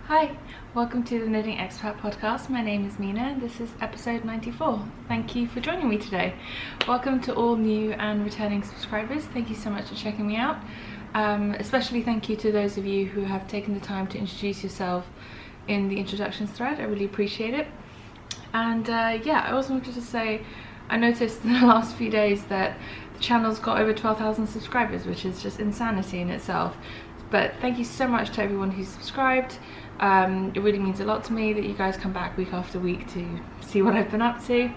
Hi, welcome to the Knitting Expat Podcast. My name is Mina and this is episode 94. Thank you for joining me today. Welcome to all new and returning subscribers. Thank you so much for checking me out. Especially thank you to those of you who have taken the time to introduce yourself in the introductions thread. I really appreciate it. And I also wanted to say, I noticed in the last few days that the channel's got over 12,000 subscribers, which is just insanity in itself. But thank you so much to everyone who's subscribed. It really means a lot to me that you guys come back week after week to see what I've been up to.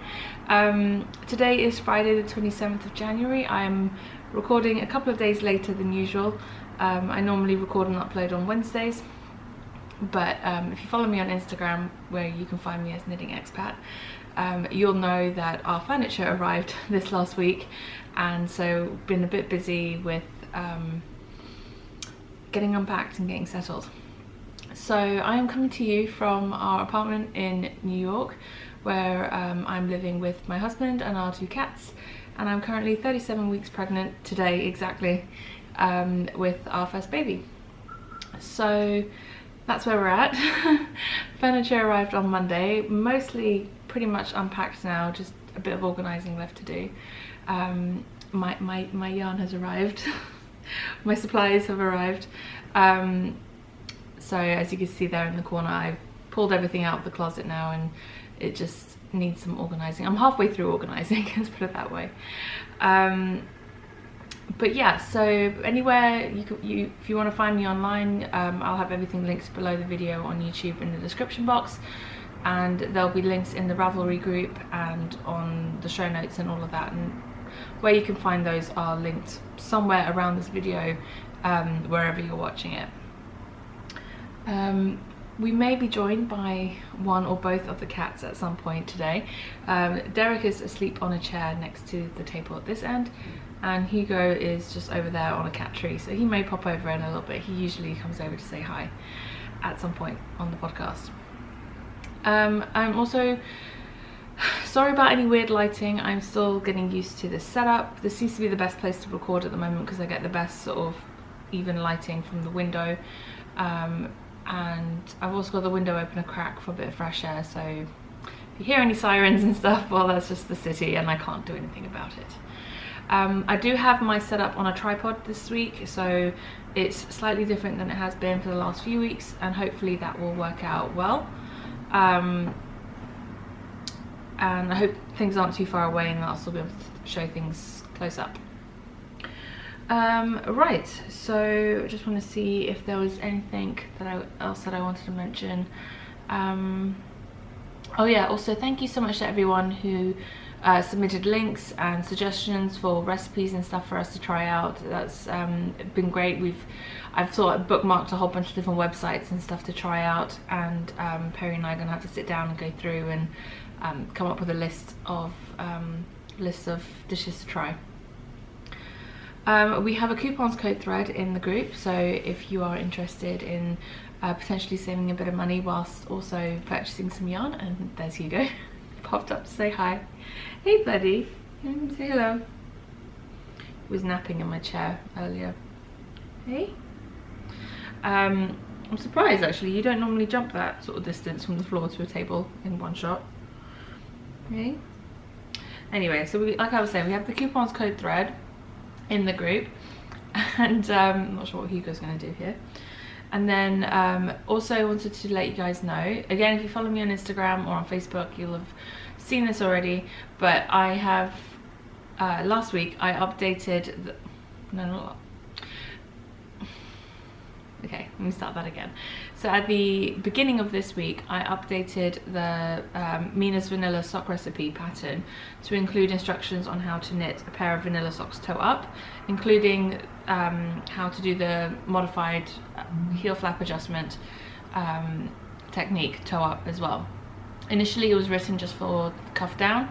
Today is Friday the 27th of January. I'm recording a couple of days later than usual. I normally record and upload on Wednesdays, but if you follow me on Instagram, where you can find me as Knitting Expat, you'll know that our furniture arrived this last week, and so been a bit busy with getting unpacked and getting settled. So I am coming to you from our apartment in New York, where I'm living with my husband and our 2 cats, and I'm currently 37 weeks pregnant today exactly, with our first baby. So that's where we're at. Furniture arrived on Monday, mostly pretty much unpacked now, just a bit of organising left to do. My yarn has arrived. My supplies have arrived. So as you can see there in the corner, I've pulled everything out of the closet now and it just needs some organising. I'm halfway through organising, let's put it that way. But yeah, so anywhere if you want to find me online, I'll have everything linked below the video on YouTube in the description box, and there'll be links in the Ravelry group and on the show notes and all of that, and where you can find those are linked somewhere around this video, wherever you're watching it. We may be joined by one or both of the cats at some point today. Derek is asleep on a chair next to the table at this end, and Hugo is just over there on a cat tree, so he may pop over in a little bit. He usually comes over to say hi at some point on the podcast. I'm also sorry about any weird lighting. I'm still getting used to this setup. This seems to be the best place to record at the moment because I get the best sort of even lighting from the window. And I've also got the window open a crack for a bit of fresh air, so if you hear any sirens and stuff, well, that's just the city and I can't do anything about it. I do have my setup on a tripod this week, so it's slightly different than it has been for the last few weeks, and hopefully that will work out well. And I hope things aren't too far away and that I'll still be able to show things close up. Right, so I just want to see if there was anything else that I wanted to mention. Oh yeah, also thank you so much to everyone who submitted links and suggestions for recipes and stuff for us to try out. That's been great. I've sort of bookmarked a whole bunch of different websites and stuff to try out, and Perry and I are going to have to sit down and go through and come up with a list of dishes to try. We have a coupons code thread in the group, so if you are interested in potentially saving a bit of money whilst also purchasing some yarn, and there's Hugo, popped up to say hi. Hey buddy, say hello. He was napping in my chair earlier. Hey. I'm surprised actually, you don't normally jump that sort of distance from the floor to a table in one shot. Hey. Anyway, so like I was saying, we have the coupons code thread in the group, and I'm not sure what Hugo's going to do here. And then also wanted to let you guys know, again, if you follow me on Instagram or on Facebook, you'll have seen this already, but I have last week I updated okay, let me start that again. So at the beginning of this week, I updated the Mina's vanilla sock recipe pattern to include instructions on how to knit a pair of vanilla socks toe up, including how to do the modified heel flap adjustment technique toe up as well. Initially it was written just for cuff down,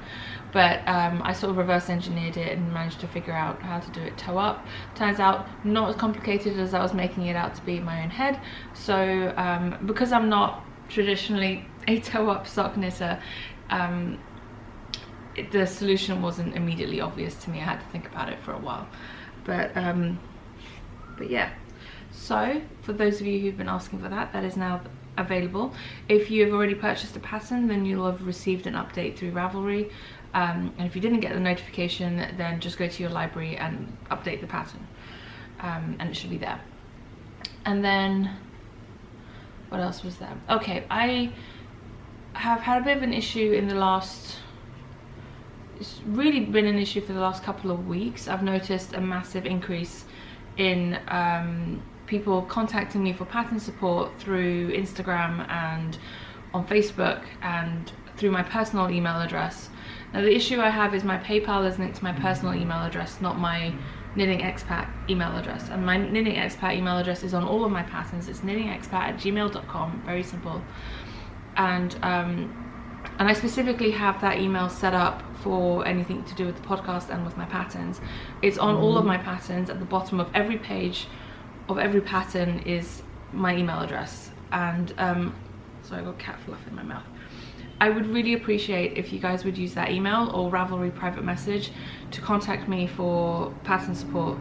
but I sort of reverse engineered it and managed to figure out how to do it toe up. Turns out not as complicated as I was making it out to be in my own head. So because I'm not traditionally a toe up sock knitter, the solution wasn't immediately obvious to me. I had to think about it for a while, but yeah. So for those of you who've been asking for that, that is now available. If you have already purchased a pattern, then you'll have received an update through Ravelry, and if you didn't get the notification, then just go to your library and update the pattern, and it should be there. And then what else was there? Okay, I have had a bit of an issue in the last, it's really been an issue for the last couple of weeks. I've noticed a massive increase in people contacting me for pattern support through Instagram and on Facebook and through my personal email address. Now the issue I have is my PayPal is linked to my personal email address, not my Knitting Expat email address, and my Knitting Expat email address is on all of my patterns. It's knittingexpat@gmail.com, very simple. And I specifically have that email set up for anything to do with the podcast and with my patterns. It's on all of my patterns. At the bottom of every page of every pattern is my email address. And sorry, I got cat fluff in my mouth. I would really appreciate if you guys would use that email or Ravelry private message to contact me for pattern support.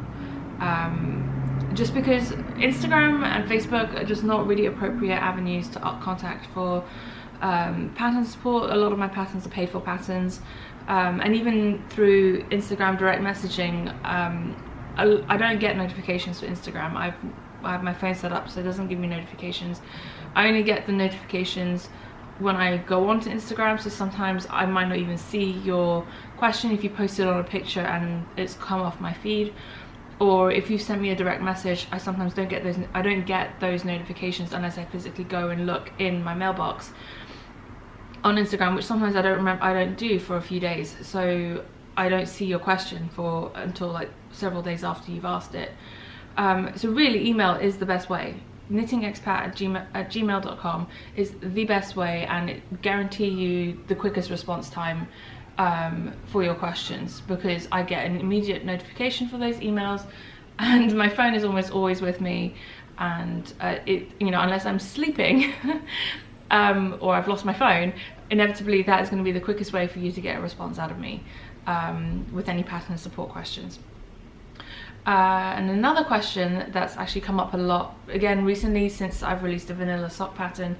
Just because Instagram and Facebook are just not really appropriate avenues to contact for pattern support. A lot of my patterns are paid for patterns, and even through Instagram direct messaging, I don't get notifications for Instagram. I have my phone set up so it doesn't give me notifications. I only get the notifications when I go onto Instagram, so sometimes I might not even see your question if you post it on a picture and it's come off my feed, or if you send me a direct message, I sometimes don't get those notifications unless I physically go and look in my mailbox on Instagram, which sometimes I don't do for a few days, so I don't see your question until like several days after you've asked it. So really, email is the best way. knittingexpat@gmail.com is the best way, and it guarantee you the quickest response time for your questions, because I get an immediate notification for those emails, and my phone is almost always with me, and unless I'm sleeping or I've lost my phone, inevitably that is going to be the quickest way for you to get a response out of me with any pattern support questions. And another question that's actually come up a lot, again recently since I've released a vanilla sock pattern,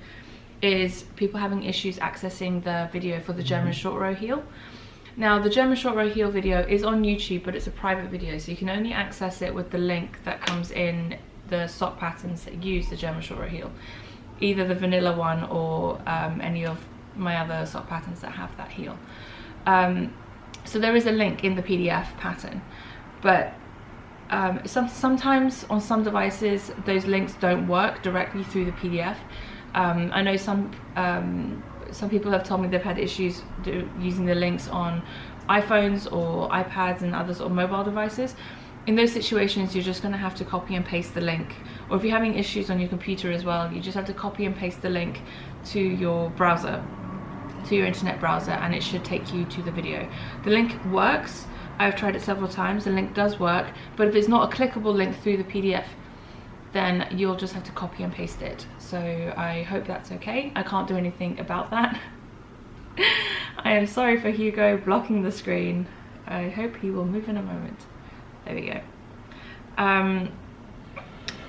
is people having issues accessing the video for the German short row heel. Now the German short row heel video is on YouTube, but it's a private video, so you can only access it with the link that comes in the sock patterns that use the German short row heel, either the vanilla one or any of my other sock patterns that have that heel. So there is a link in the PDF pattern, but sometimes on some devices those links don't work directly through the PDF. I know some people have told me they've had issues using the links on iPhones or iPads and others or mobile devices. In those situations, you're just going to have to copy and paste the link, or if you're having issues on your computer as well, you just have to copy and paste the link to your browser, to your internet browser, and it should take you to the video. The link works. I've tried it several times, the link does work, but if it's not a clickable link through the PDF, then you'll just have to copy and paste it. So I hope that's okay. I can't do anything about that. I am sorry for Hugo blocking the screen. I hope he will move in a moment. There we go.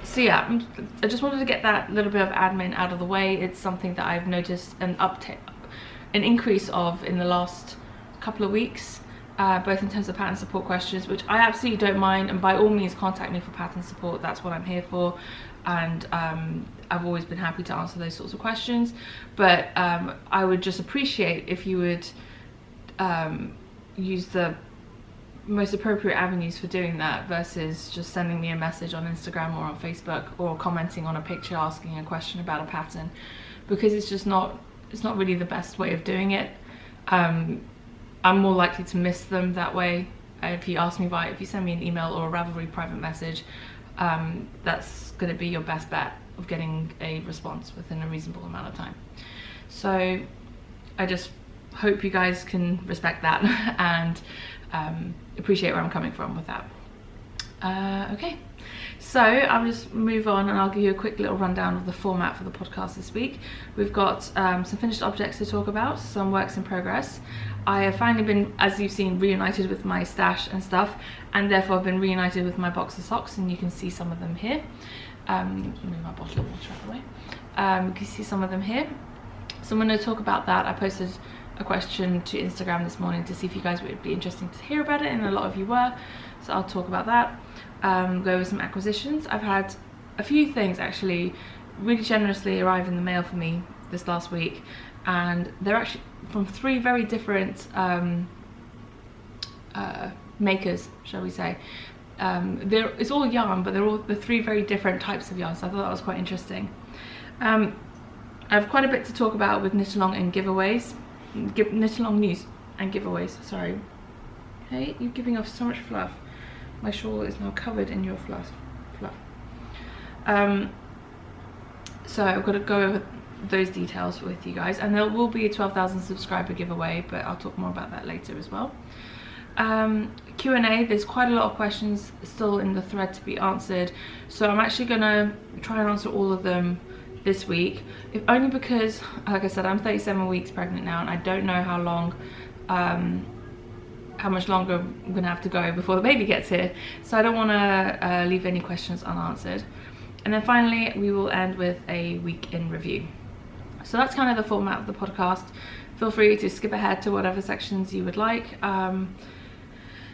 So yeah, I just wanted to get that little bit of admin out of the way. It's something that I've noticed an increase of in the last couple of weeks. Both in terms of pattern support questions, which I absolutely don't mind, and by all means contact me for pattern support. That's what I'm here for, and I've always been happy to answer those sorts of questions. But I would just appreciate if you would use the most appropriate avenues for doing that versus just sending me a message on Instagram or on Facebook or commenting on a picture asking a question about a pattern, because it's not really the best way of doing it. I'm more likely to miss them that way. If you send me an email or a Ravelry private message, that's going to be your best bet of getting a response within a reasonable amount of time. So I just hope you guys can respect that and appreciate where I'm coming from with that. Okay, so I'll just move on and I'll give you a quick little rundown of the format for the podcast this week. We've got some finished objects to talk about, some works in progress. I have finally been, as you've seen, reunited with my stash and stuff, and therefore I've been reunited with my box of socks, and you can see some of them here. Move my bottle of water out of the way. You can see some of them here. So I'm going to talk about that. I posted a question to Instagram this morning to see if you guys would be interested to hear about it, and a lot of you were, so I'll talk about that. Go over some acquisitions. I've had a few things actually really generously arrive in the mail for me this last week, and they're actually from 3 very different makers, shall we say. It's all yarn, but they're 3 very different types of yarn, so I thought that was quite interesting. I have quite a bit to talk about with Knitalong and giveaways. Knitalong news and giveaways, sorry. Hey, you're giving off so much fluff. My shawl is now covered in your fluff. So I've got to go over those details with you guys, and there will be a 12,000 subscriber giveaway, but I'll talk more about that later as well. Q&A, there's quite a lot of questions still in the thread to be answered, so I'm actually gonna try and answer all of them this week, if only because, like I said, I'm 37 weeks pregnant now, and I don't know how long, how much longer I'm gonna have to go before the baby gets here, so I don't want to leave any questions unanswered. And then finally we will end with a week in review. So that's kind of the format of the podcast. Feel free to skip ahead to whatever sections you would like,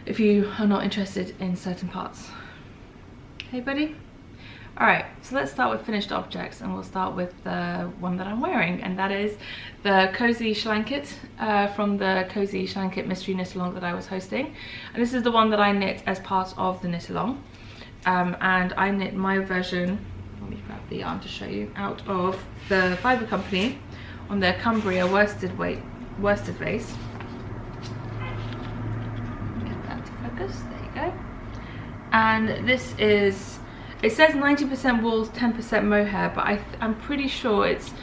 if you are not interested in certain parts. Hey buddy? Alright, so let's start with finished objects, and we'll start with the one that I'm wearing, and that is the Cozy Schlanket from the Cozy Schlanket Mystery Knitalong that I was hosting. And this is the one that I knit as part of the Knitalong. And I knit my version, let me grab the yarn to show you, out of the Fibre Company on their Cumbria worsted vase. Get that to focus, there you go. And this is, it says 90% wool, 10% mohair, but I'm pretty sure it's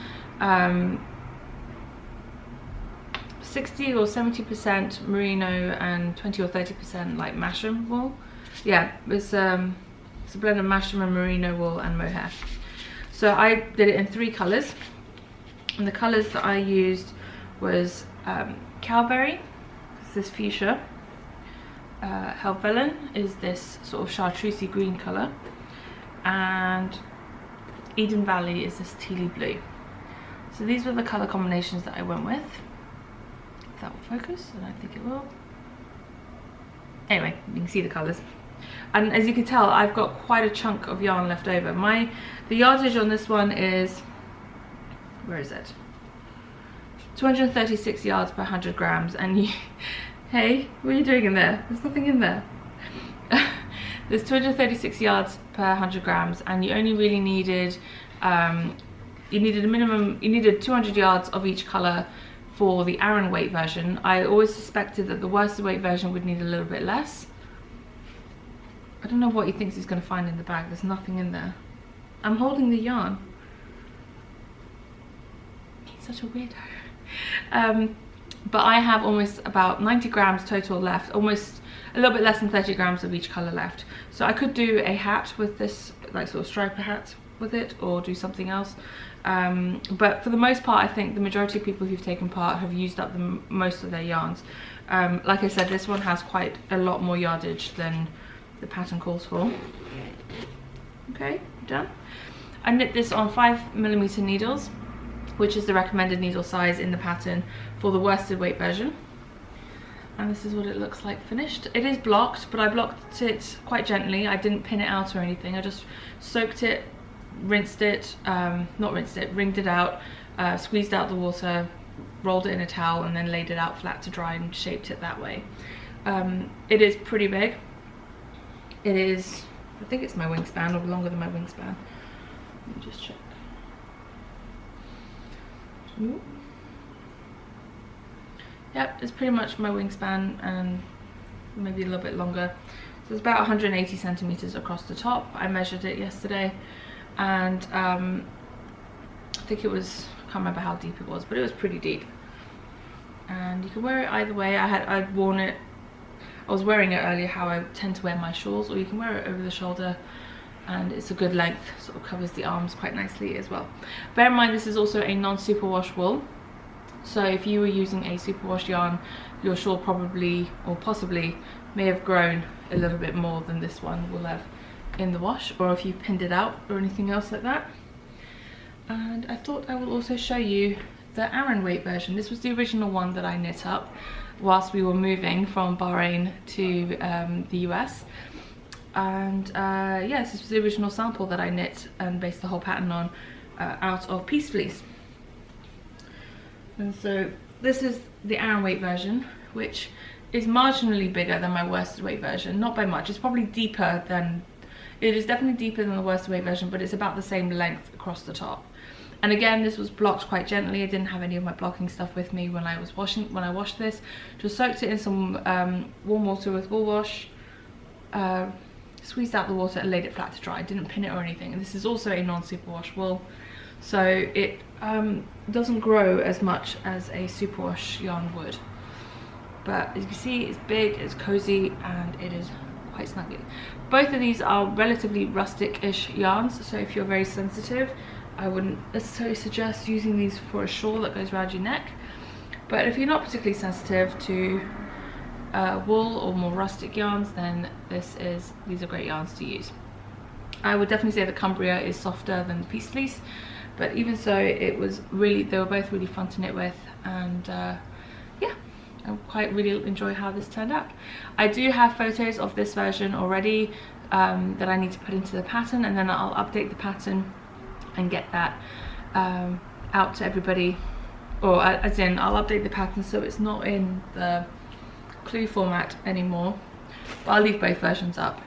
60 or 70% merino and 20 or 30% like Masham wool. Yeah, it's a blend of Masham and merino wool and mohair. So I did it in 3 colours, and the colours that I used was Cowberry, this fuchsia, Helvellyn is this sort of chartreusey green colour, and Eden Valley is this tealy blue. So these were the colour combinations that I went with. If that will focus, and I think it will. Anyway, you can see the colours. And as you can tell, I've got quite a chunk of yarn left over. The yardage on this one is, where is it? 236 yards per 100 grams, and hey, what are you doing in there? There's nothing in there. There's 236 yards per 100 grams, and you only really needed, you needed 200 yards of each colour for the Aran weight version. I always suspected that the worsted weight version would need a little bit less. I don't know what he thinks he's going to find in the bag. There's nothing in there. I'm holding the yarn. He's such a weirdo. But I have almost about 90 grams total left, almost a little bit less than 30 grams of each colour left. So I could do a hat with this, like sort of striper hat with it, or do something else. But for the most part, I think the majority of people who've taken part have used up most of their yarns. Like I said, this one has quite a lot more yardage than the pattern calls for. Okay, done. I knit this on 5mm needles, which is the recommended needle size in the pattern for the worsted weight version. And this is what it looks like finished. It is blocked, but I blocked it quite gently. I didn't pin it out or anything. I just soaked it, rinsed it, wringed it out, squeezed out the water, rolled it in a towel, and then laid it out flat to dry and shaped it that way. It is pretty big. It is, I think it's my wingspan, or longer than my wingspan. Let me just check. Ooh. Yep, it's pretty much my wingspan, and maybe a little bit longer. So it's about 180 centimeters across the top. I measured it yesterday, and I think it was, I can't remember how deep it was, but it was pretty deep. And you can wear it either way. I'd worn it, I was wearing it earlier how I tend to wear my shawls, or you can wear it over the shoulder, and it's a good length, sort of covers the arms quite nicely as well. Bear in mind, this is also a non-superwash wool, so if you were using a superwash yarn, your shawl probably, or possibly, may have grown a little bit more than this one will have in the wash, or if you've pinned it out or anything else like that. And I thought I will also show you the Aran weight version. This was the original one that I knit up whilst we were moving from Bahrain to the US. And yes, this was the original sample that I knit and based the whole pattern on out of piece fleece. And so this is the Aran weight version, which is marginally bigger than my worsted weight version, not by much. It's probably deeper than, it is definitely deeper than the worsted weight version, but it's about the same length across the top. And again, this was blocked quite gently. I didn't have any of my blocking stuff with me when I washed this. Just soaked it in some warm water with wool wash, squeezed out the water and laid it flat to dry. Didn't pin it or anything. And this is also a non-superwash wool, so it doesn't grow as much as a superwash yarn would. But as you can see, it's big, it's cozy, and it is quite snuggly. Both of these are relatively rustic-ish yarns, so if you're very sensitive, I wouldn't necessarily suggest using these for a shawl that goes around your neck. But if you're not particularly sensitive to wool or more rustic yarns, then these are great yarns to use. I would definitely say the Cumbria is softer than the piece fleece, but even so, they were both really fun to knit with, and yeah, I quite really enjoy how this turned out. I do have photos of this version already that I need to put into the pattern, and then I'll update the pattern and get that out to everybody, or as in I'll update the pattern so it's not in the clue format anymore, but I'll leave both versions up.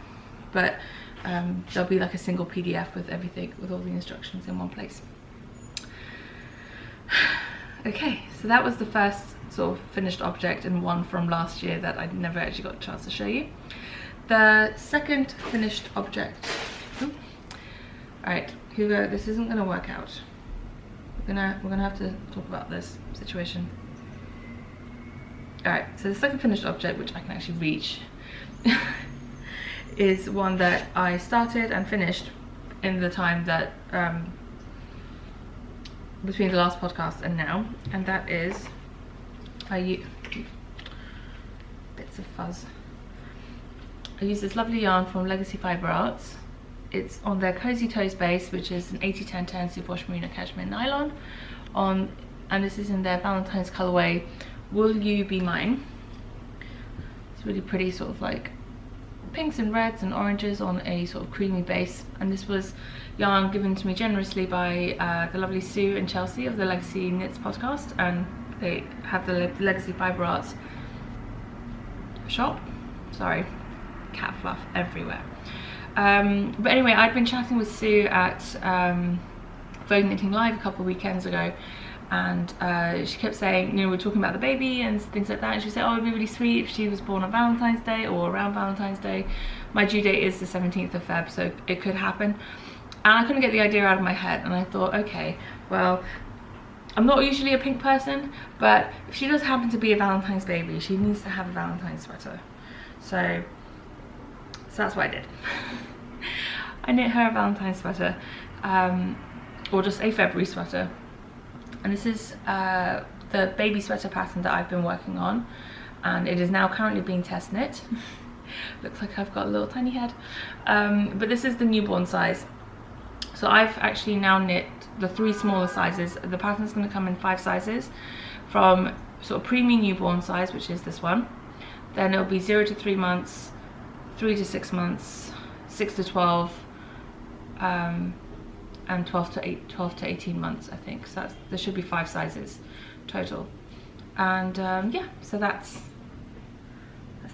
But there'll be like a single PDF with everything, with all the instructions in one place. Okay, so that was the first sort of finished object, and one from last year that I never actually got a chance to show you. The second finished object, alright, Hugo, this isn't gonna work out. We're gonna have to talk about this situation. Alright, so the second finished object, which I can actually reach, is one that I started and finished in the time that between the last podcast and now, and that is bits of fuzz. I use this lovely yarn from Legacy Fibre Arts. It's on their Cozy Toes base, which is an 80-10-10 superwash merino cashmere nylon, and this is in their Valentine's colorway, Will You Be Mine. It's really pretty, sort of like pinks and reds and oranges on a sort of creamy base, and this was yarn given to me generously by the lovely Sue and Chelsea of the Legacy Knits podcast, and they have the Legacy Fibre Arts shop. Sorry, cat fluff everywhere. But anyway, I'd been chatting with Sue at Vogue Knitting Live a couple of weekends ago, and she kept saying, you know, we're talking about the baby and things like that, and she said, oh, it'd be really sweet if she was born on Valentine's Day or around Valentine's Day. My due date is the 17th of Feb, so it could happen. And I couldn't get the idea out of my head, and I thought, okay, well, I'm not usually a pink person, but if she does happen to be a Valentine's baby, she needs to have a Valentine's sweater. So that's what I did. I knit her a Valentine's sweater, or just a February sweater. And this is the baby sweater pattern that I've been working on, and it is now currently being test knit. Looks like I've got a little tiny head. But this is the newborn size. So I've actually now knit the 3 smaller sizes. The pattern's going to come in 5 sizes, from sort of preemie newborn size, which is this one. Then it'll be 0 to 3 months, 3 to 6 months, 6 to 12, and 12 to 18 months, I think. So there should be 5 sizes total. And yeah, so that's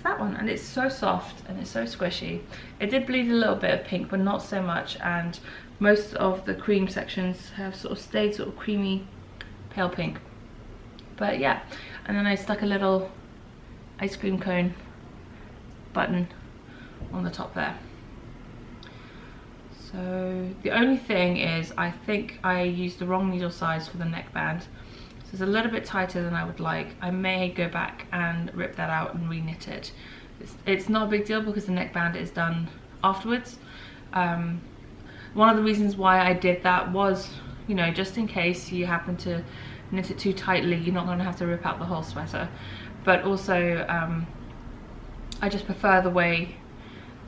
that one, and it's so soft and it's so squishy. It did bleed a little bit of pink, but not so much, and most of the cream sections have sort of stayed sort of creamy pale pink. But yeah, and then I stuck a little ice cream cone button on the top there. So the only thing is, I think I used the wrong needle size for the neckband, so it's a little bit tighter than I would like. I may go back and rip that out and re-knit it. It's not a big deal because the neckband is done afterwards. One of the reasons why I did that was, you know, just in case you happen to knit it too tightly, you're not going to have to rip out the whole sweater. But also I just prefer the way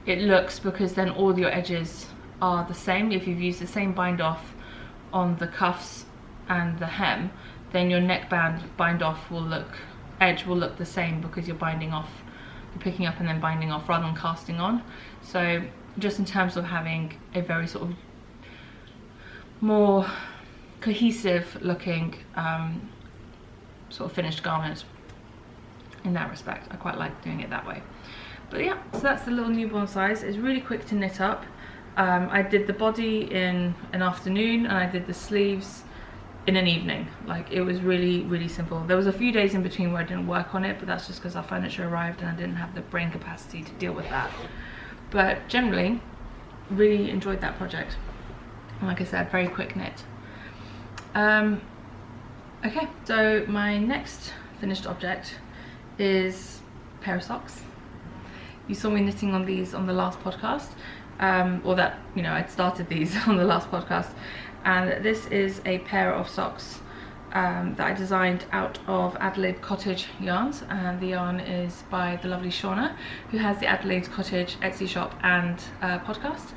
it looks, because then all your edges are the same. If you've used the same bind off on the cuffs and the hem, then your neckband bind off edge will look the same, because you're picking up and then binding off rather than casting on. So just in terms of having a very sort of more cohesive looking sort of finished garment in that respect, I quite like doing it that way. But yeah, so that's the little newborn size. It's really quick to knit up. I did the body in an afternoon and I did the sleeves in an evening. Like, it was really simple. There was a few days in between where I didn't work on it, but that's just because our furniture arrived and I didn't have the brain capacity to deal with that. But generally, really enjoyed that project. And like I said, very quick knit. Okay, so my next finished object is a pair of socks. You saw me knitting on these on the last podcast, or that, you know, I'd started these on the last podcast. And this is a pair of socks that I designed out of Adelaide Cottage yarns, and the yarn is by the lovely Shauna, who has the Adelaide Cottage Etsy shop and podcast.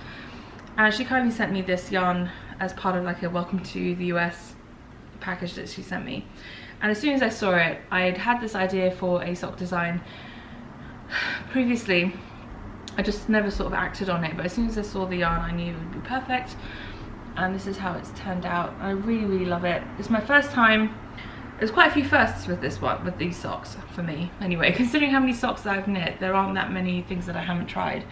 And she kindly sent me this yarn as part of like a welcome to the US package that she sent me. And as soon as I saw it, I'd had this idea for a sock design previously. I just never sort of acted on it, but as soon as I saw the yarn, I knew it would be perfect. And this is how it's turned out. I really love it. It's my first time. There's quite a few firsts with this one, with these socks, for me anyway, considering how many socks that I've knit. There aren't that many things that I haven't tried,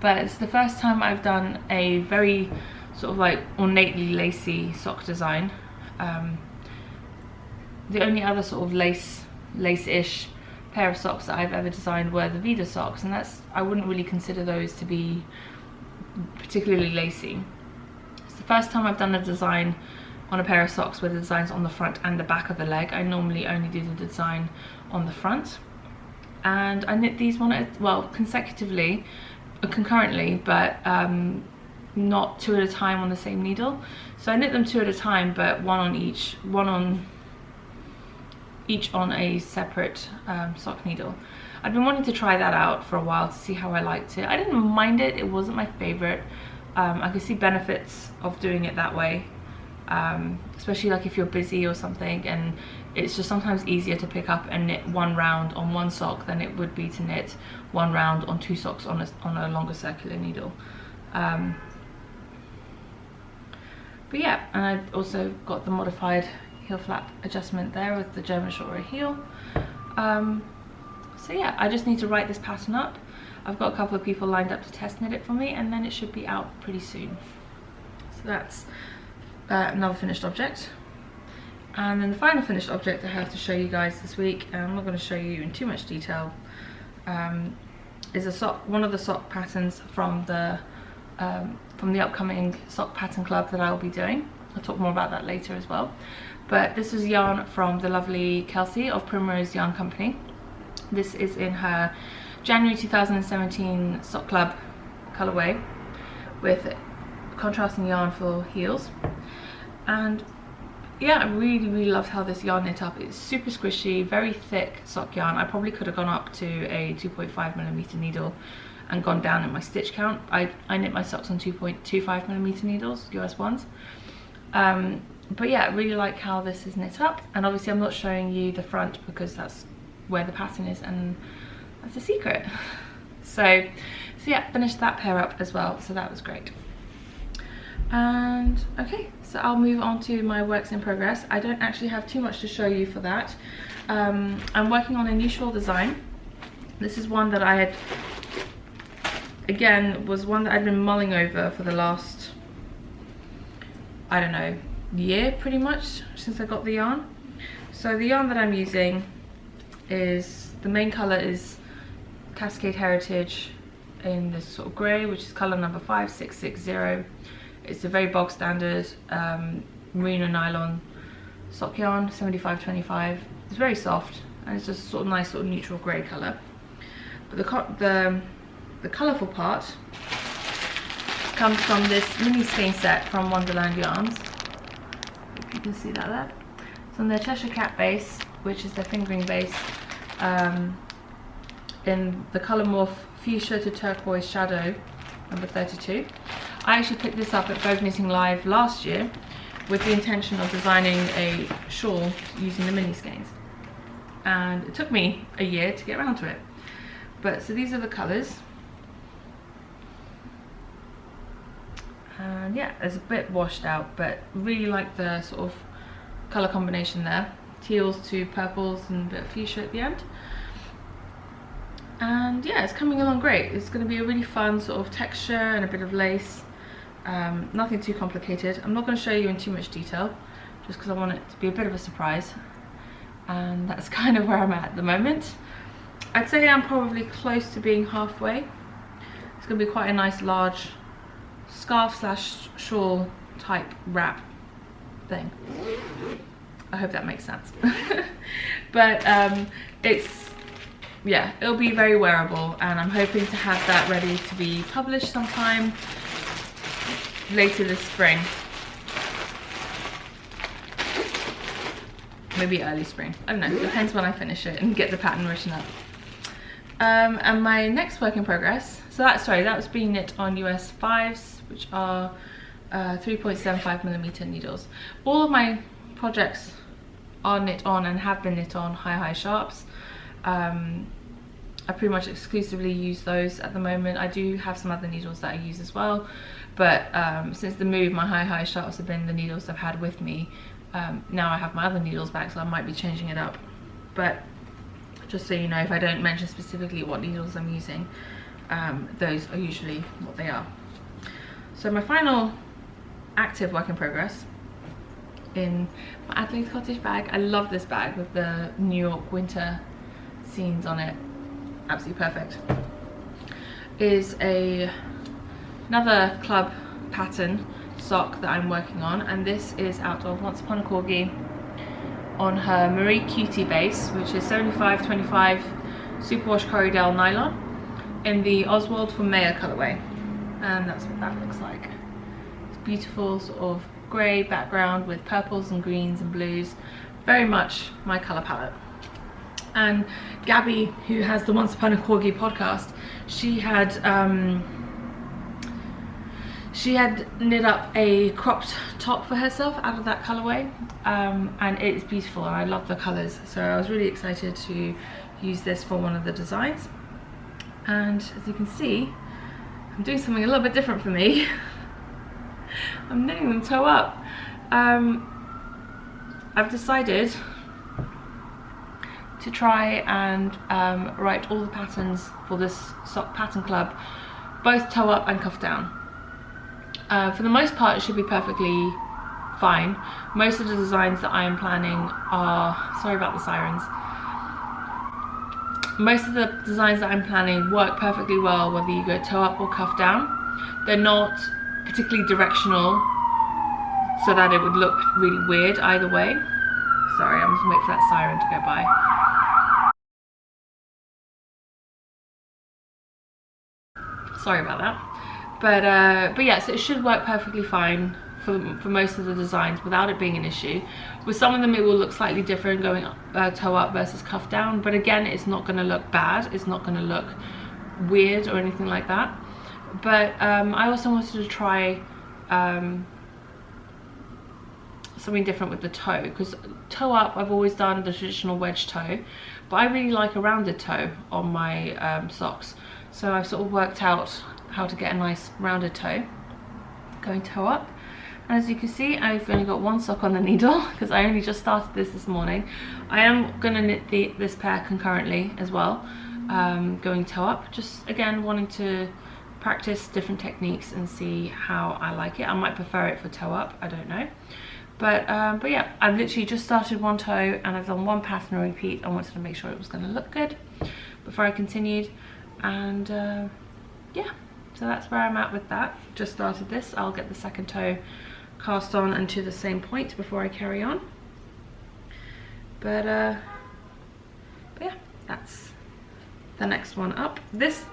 but it's the first time I've done a very sort of like ornately lacy sock design. The only other sort of lace-ish pair of socks that I've ever designed were the Vida socks, and I wouldn't really consider those to be particularly lacy. It's the first time I've done a design on a pair of socks where the design's on the front and the back of the leg. I normally only do the design on the front, and I knit these concurrently, but not two at a time on the same needle. So I knit them two at a time, but one on each on a separate sock needle. I've been wanting to try that out for a while to see how I liked it. I didn't mind it. It wasn't my favorite. I could see benefits of doing it that way, especially like if you're busy or something, and it's just sometimes easier to pick up and knit one round on one sock than it would be to knit one round on two socks on a longer circular needle. But yeah, and I've also got the modified heel flap adjustment there with the German short row heel. So yeah, I just need to write this pattern up. I've got a couple of people lined up to test knit it for me, and then it should be out pretty soon. So that's another finished object. And then the final finished object I have to show you guys this week, and I'm not going to show you in too much detail, is one of the sock patterns from the upcoming sock pattern club that I'll be doing. I'll talk more about that later as well. But this is yarn from the lovely Kelsey of Primrose Yarn Company. This is in her January 2017 sock club colorway with contrasting yarn for heels. And yeah, I really loved how this yarn knit up. It's super squishy, very thick sock yarn. I probably could have gone up to a 2.5mm needle and gone down in my stitch count. I knit my socks on 2.25mm needles, US ones. But yeah, I really like how this is knit up, and obviously I'm not showing you the front because that's where the pattern is and that's a secret. So yeah, finished that pair up as well, so that was great. And okay, so I'll move on to my works in progress. I don't actually have too much to show you for that. I'm working on a new shawl design. This is one that I had, again, was one that I'd been mulling over for the last, I don't know, year pretty much, since I got the yarn. So the yarn that I'm using is, the main colour is Cascade Heritage in this sort of grey, which is colour number 5660. It's a very bog standard merino nylon sock yarn, 75/25. It's very soft and it's just sort of nice sort of neutral grey colour. But the colourful part comes from this mini skein set from Wonderland Yarns. If you can see that there. It's on their Cheshire Cat base, which is their fingering base. in the colour morph Fuchsia to Turquoise Shadow number 32. I actually picked this up at Vogue Knitting Live last year with the intention of designing a shawl using the mini skeins, and it took me a year to get around to it. But so these are the colours, and yeah, it's a bit washed out, but really like the sort of colour combination there, teals to purples and a bit of fuchsia at the end. And yeah, it's coming along great. It's going to be a really fun sort of texture and a bit of lace. Nothing too complicated. I'm not going to show you in too much detail, just because I want it to be a bit of a surprise. And that's kind of where I'm at the moment. I'd say I'm probably close to being halfway. It's going to be quite a nice large scarf slash shawl type wrap thing. I hope that makes sense. But yeah, it'll be very wearable, and I'm hoping to have that ready to be published sometime later this spring. Maybe early spring. I don't know, depends when I finish it and get the pattern written up. And my next work in progress, so that was being knit on US 5s, which are 3.75mm needles. All of my projects are knit on and have been knit on high sharps. I pretty much exclusively use those at the moment. I do have some other needles that I use as well, but since the move, my high sharps have been the needles I've had with me. Now I have my other needles back, so I might be changing it up. But just so you know, if I don't mention specifically what needles I'm using, those are usually what they are. So my final active work in progress in my Adelaide Cottage bag. I love this bag with the New York winter scenes on it. Absolutely perfect. Is another club pattern sock that I'm working on, and this is out of Once Upon a Corgi on her Marie Cutie base, which is 75/25 superwash Corriedale nylon in the Oswald for Mayor colorway, and that's what that looks like. It's beautiful sort of grey background with purples and greens and blues, very much my colour palette. And Gabby, who has the Once Upon a Corgi podcast, she had knit up a cropped top for herself out of that colorway, and it's beautiful and I love the colors, so I was really excited to use this for one of the designs. And as you can see, I'm doing something a little bit different for me. I'm knitting them toe up. I've decided to try and write all the patterns for this sock pattern club both toe up and cuff down. For the most part, it should be perfectly fine. Most of the designs that I am planning are, sorry about the sirens, most of the designs that I'm planning work perfectly well whether you go toe up or cuff down. They're not particularly directional so that it would look really weird either way. Sorry, I'm just gonna wait for that siren to go by. Sorry about that. But yeah, so it should work perfectly fine for most of the designs without it being an issue. With some of them it will look slightly different going toe up versus cuff down, but again, it's not going to look bad, it's not going to look weird or anything like that. But I also wanted to try something different with the toe, because toe up I've always done the traditional wedge toe, but I really like a rounded toe on my socks, so I've sort of worked out how to get a nice rounded toe going toe up. And as you can see, I've only got one sock on the needle because I only just started this morning. I am going to knit this pair concurrently as well, going toe up, just again wanting to practice different techniques and see how I like it. I might prefer it for toe up, I don't know. But yeah, I've literally just started one toe and I've done one pattern repeat. I wanted to make sure it was going to look good before I continued, and yeah, so that's where I'm at with that. Just started this. I'll get the second toe cast on and to the same point before I carry on. But yeah, that's the next one up. This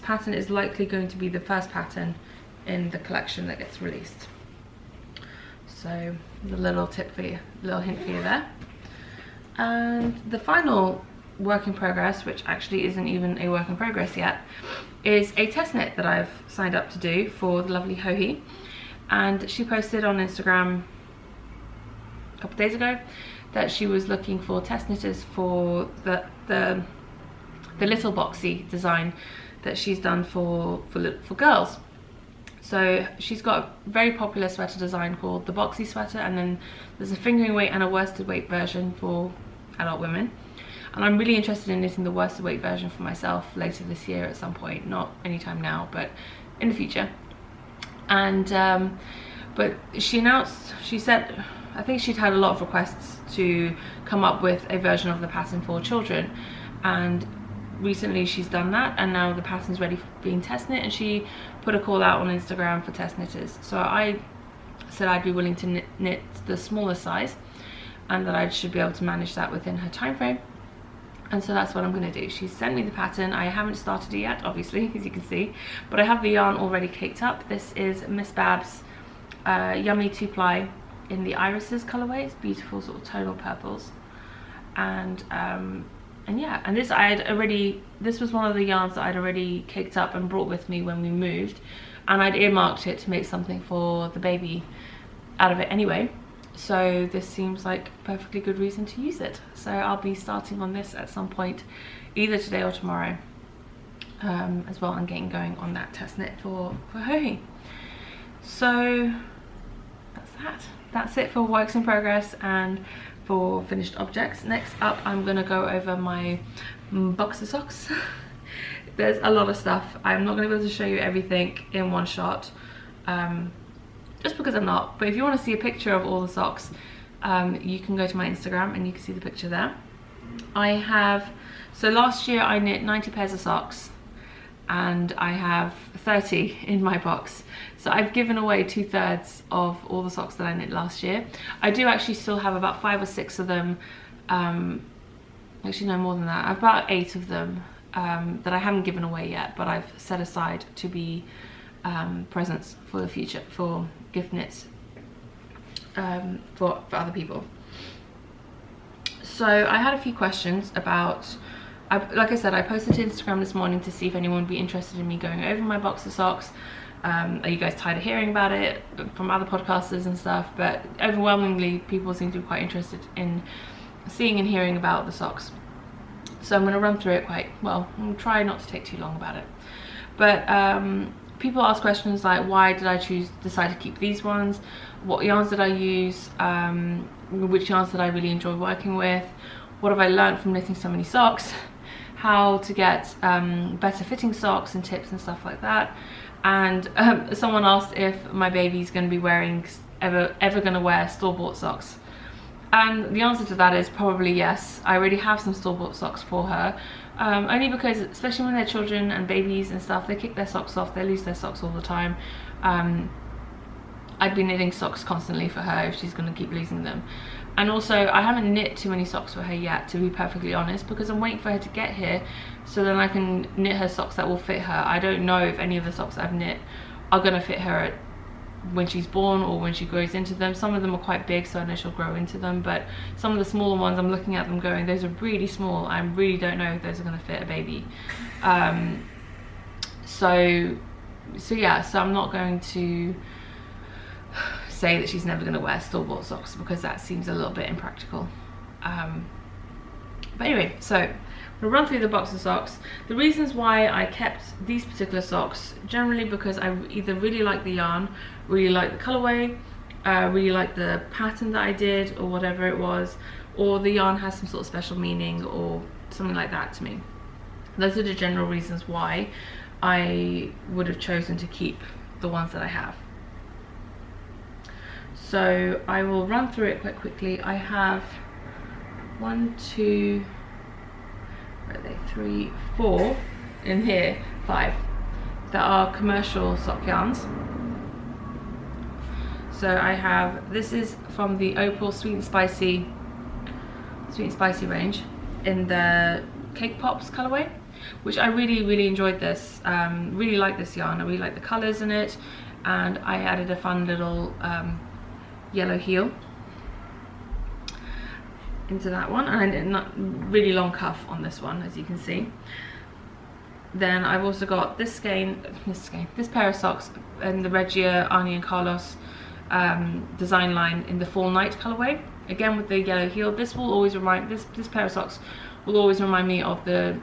pattern is likely going to be the first pattern in the collection that gets released. So the little tip for you, little hint for you there. And the final work in progress, which actually isn't even a work in progress yet, is a test knit that I've signed up to do for the lovely Hohi. And she posted on Instagram a couple of days ago that she was looking for test knitters for the little boxy design that she's done for girls. So she's got a very popular sweater design called the boxy sweater, and then there's a fingering weight and a worsted weight version for adult women. And I'm really interested in knitting the worsted weight version for myself later this year at some point, not anytime now, but in the future. And but she said, I think she'd had a lot of requests to come up with a version of the pattern for children, and recently she's done that, and now the pattern's ready for being test knit, and she put a call out on Instagram for test knitters. So I said I'd be willing to knit the smaller size, and that I should be able to manage that within her time frame. And so that's what I'm going to do. She sent me the pattern. I haven't started it yet, obviously, as you can see, but I have the yarn already caked up. This is Miss Babs Yummy 2-ply in the Irises colorway. It's beautiful sort of tonal purples, and yeah, and this was one of the yarns that I'd already caked up and brought with me when we moved, and I'd earmarked it to make something for the baby out of it anyway. So this seems like a perfectly good reason to use it. So I'll be starting on this at some point, either today or tomorrow, as well, and getting going on that test knit for Hohi. So that's it for works in progress and for finished objects. Next up, I'm gonna go over my box of socks. There's a lot of stuff. I'm not gonna be able to show you everything in one shot, just because I'm not. But if you want to see a picture of all the socks, you can go to my Instagram and you can see the picture there. So last year I knit 90 pairs of socks, and I have 30 in my box. So I've given away 2/3 of all the socks that I knit last year. I do actually still have about 5 or 6 of them, actually no, more than that. I've about 8 of them that I haven't given away yet, but I've set aside to be presents for the future, for gift knits, for other people. So I had a few questions about, like I said, I posted to Instagram this morning to see if anyone would be interested in me going over my box of socks. Are you guys tired of hearing about it from other podcasters and stuff? But overwhelmingly, people seem to be quite interested in seeing and hearing about the socks. So I'm going to run through it quite well. I'm try not to take too long about it. But people ask questions like, why did I decide to keep these ones? What yarns did I use? Which yarns did I really enjoy working with? What have I learned from knitting so many socks? How to get better fitting socks and tips and stuff like that. And someone asked if my baby's going to be ever going to wear store-bought socks. And the answer to that is probably yes. I already have some store-bought socks for her. Only because, especially when they're children and babies and stuff, they kick their socks off, they lose their socks all the time. I'd be knitting socks constantly for her if she's going to keep losing them. And also, I haven't knit too many socks for her yet, to be perfectly honest, because I'm waiting for her to get here so then I can knit her socks that will fit her. I don't know if any of the socks I've knit are going to fit her when she's born or when she grows into them. Some of them are quite big, so I know she'll grow into them, but some of the smaller ones, I'm looking at them going, those are really small. I really don't know if those are going to fit a baby. So yeah, so I'm not going to say that she's never going to wear store-bought socks, because that seems a little bit impractical. But anyway, so we'll run through the box of socks. The reasons why I kept these particular socks, generally because I either really like the yarn, really like the colorway, really like the pattern that I did, or whatever it was, or the yarn has some sort of special meaning or something like that to me. Those are the general reasons why I would have chosen to keep the ones that I have. So I will run through it quite quickly. I have 1, 2, where are they? 3, 4 in here, 5 that are commercial sock yarns. So I have, this is from the Opal Sweet and Spicy range in the Cake Pops colorway, which I really enjoyed this. Really like this yarn. I really like the colors in it, and I added a fun little yellow heel. into that one, and I knit a really long cuff on this one, as you can see. Then I've also got this pair of socks in the Regia, Arnie and Carlos design line in the Fall Night colorway. Again with the yellow heel. This will always remind, this pair of socks will always remind me of the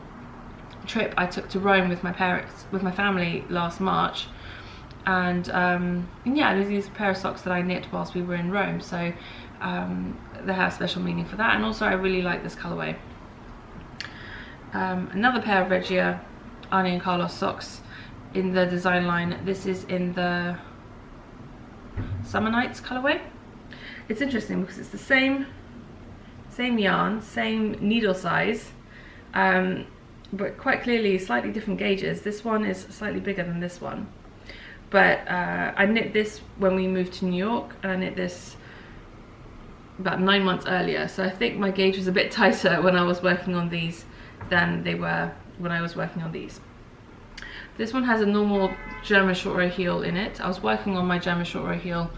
trip I took to Rome with my family last March. And yeah, there's these pair of socks that I knit whilst we were in Rome, so they have special meaning for that. And also I really like this colorway. Another pair of Regia Arnie and Carlos socks in the design line. This is in the Summer Nights colorway. It's interesting because it's the same yarn, same needle size, but quite clearly slightly different gauges. This one is slightly bigger than this one, but I knit this when we moved to New York, and I knit this about 9 months earlier, so I think my gauge was a bit tighter when I was working on these than they were when I was working on these. This one has a normal German short row heel in it. I was working on my German short row heel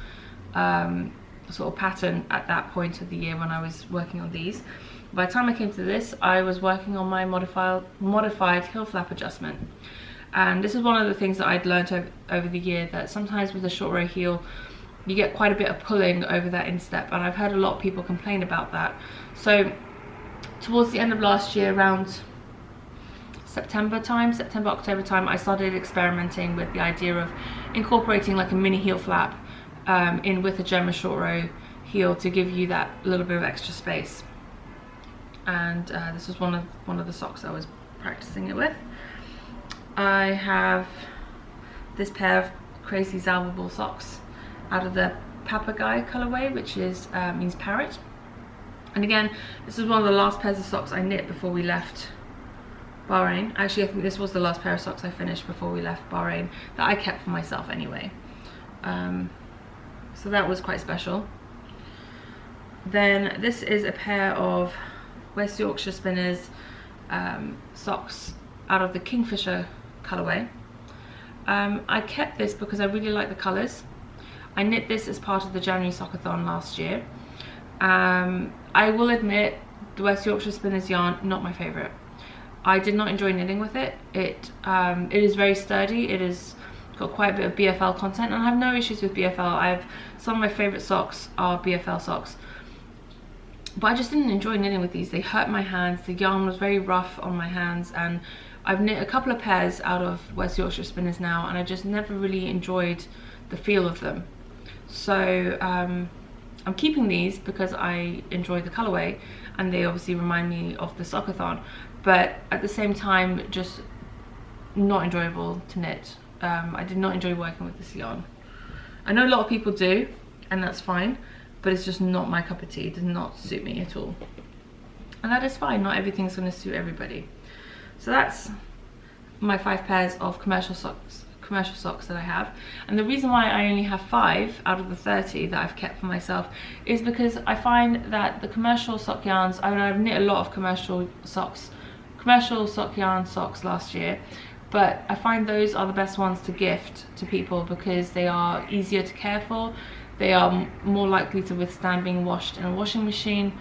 sort of pattern at that point of the year when I was working on these. By the time I came to this, I was working on my modified heel flap adjustment. And this is one of the things that I'd learned over the year, that sometimes with a short row heel you get quite a bit of pulling over that instep, and I've heard a lot of people complain about that. So towards the end of last year, around September, October time, I started experimenting with the idea of incorporating like a mini heel flap in with a German short row heel to give you that little bit of extra space. And this was one of the socks I was practicing it with. I have this pair of crazy salvable socks out of the Papagei colorway, which is means parrot. And again, this is one of the last pairs of socks I knit before we left Bahrain. Actually, I think this was the last pair of socks I finished before we left Bahrain, that I kept for myself anyway. So that was quite special. Then this is a pair of West Yorkshire Spinners socks out of the Kingfisher colorway. I kept this because I really like the colours. I knit this as part of the January Sockathon last year. I will admit, the West Yorkshire Spinners yarn, not my favourite. I did not enjoy knitting with it. It is very sturdy. It has got quite a bit of BFL content, and I have no issues with BFL. Some of my favourite socks are BFL socks, but I just didn't enjoy knitting with these. They hurt my hands. The yarn was very rough on my hands, and I've knit a couple of pairs out of West Yorkshire Spinners now, and I just never really enjoyed the feel of them. So I'm keeping these because I enjoy the colourway, and they obviously remind me of the Sockathon, but at the same time just not enjoyable to knit. I did not enjoy working with this yarn. I know a lot of people do, and that's fine, but it's just not my cup of tea. It does not suit me at all, and that is fine. Not everything's going to suit everybody. So that's my 5 pairs of commercial socks that I have. And the reason why I only have 5 out of the 30 that I've kept for myself is because I find that the commercial sock yarns, I mean, I've knit a lot of commercial sock yarn socks last year, but I find those are the best ones to gift to people because they are easier to care for, they are more likely to withstand being washed in a washing machine,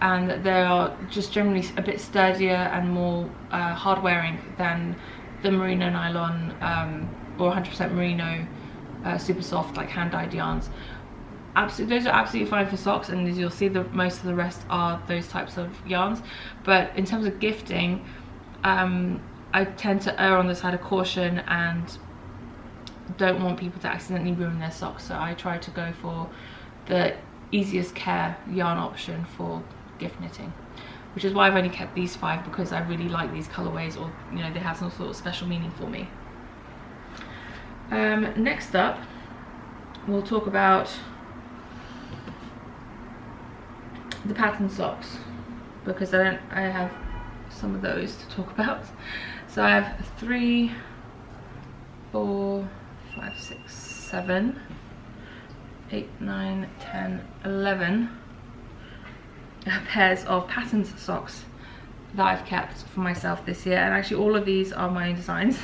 and they are just generally a bit sturdier and more hard wearing than the merino nylon or 100% merino super soft like hand dyed yarns. Those are absolutely fine for socks, and as you'll see, most of the rest are those types of yarns. But in terms of gifting, I tend to err on the side of caution and don't want people to accidentally ruin their socks, so I try to go for the easiest care yarn option for gift knitting, which is why I've only kept these 5, because I really like these colorways, or you know, they have some sort of special meaning for me. Next up, we'll talk about the pattern socks, because I have some of those to talk about. So I have 3, 4, 5, 6, 7, 8, 9, 10, 11 pairs of patterned socks that I've kept for myself this year, and actually all of these are my own designs.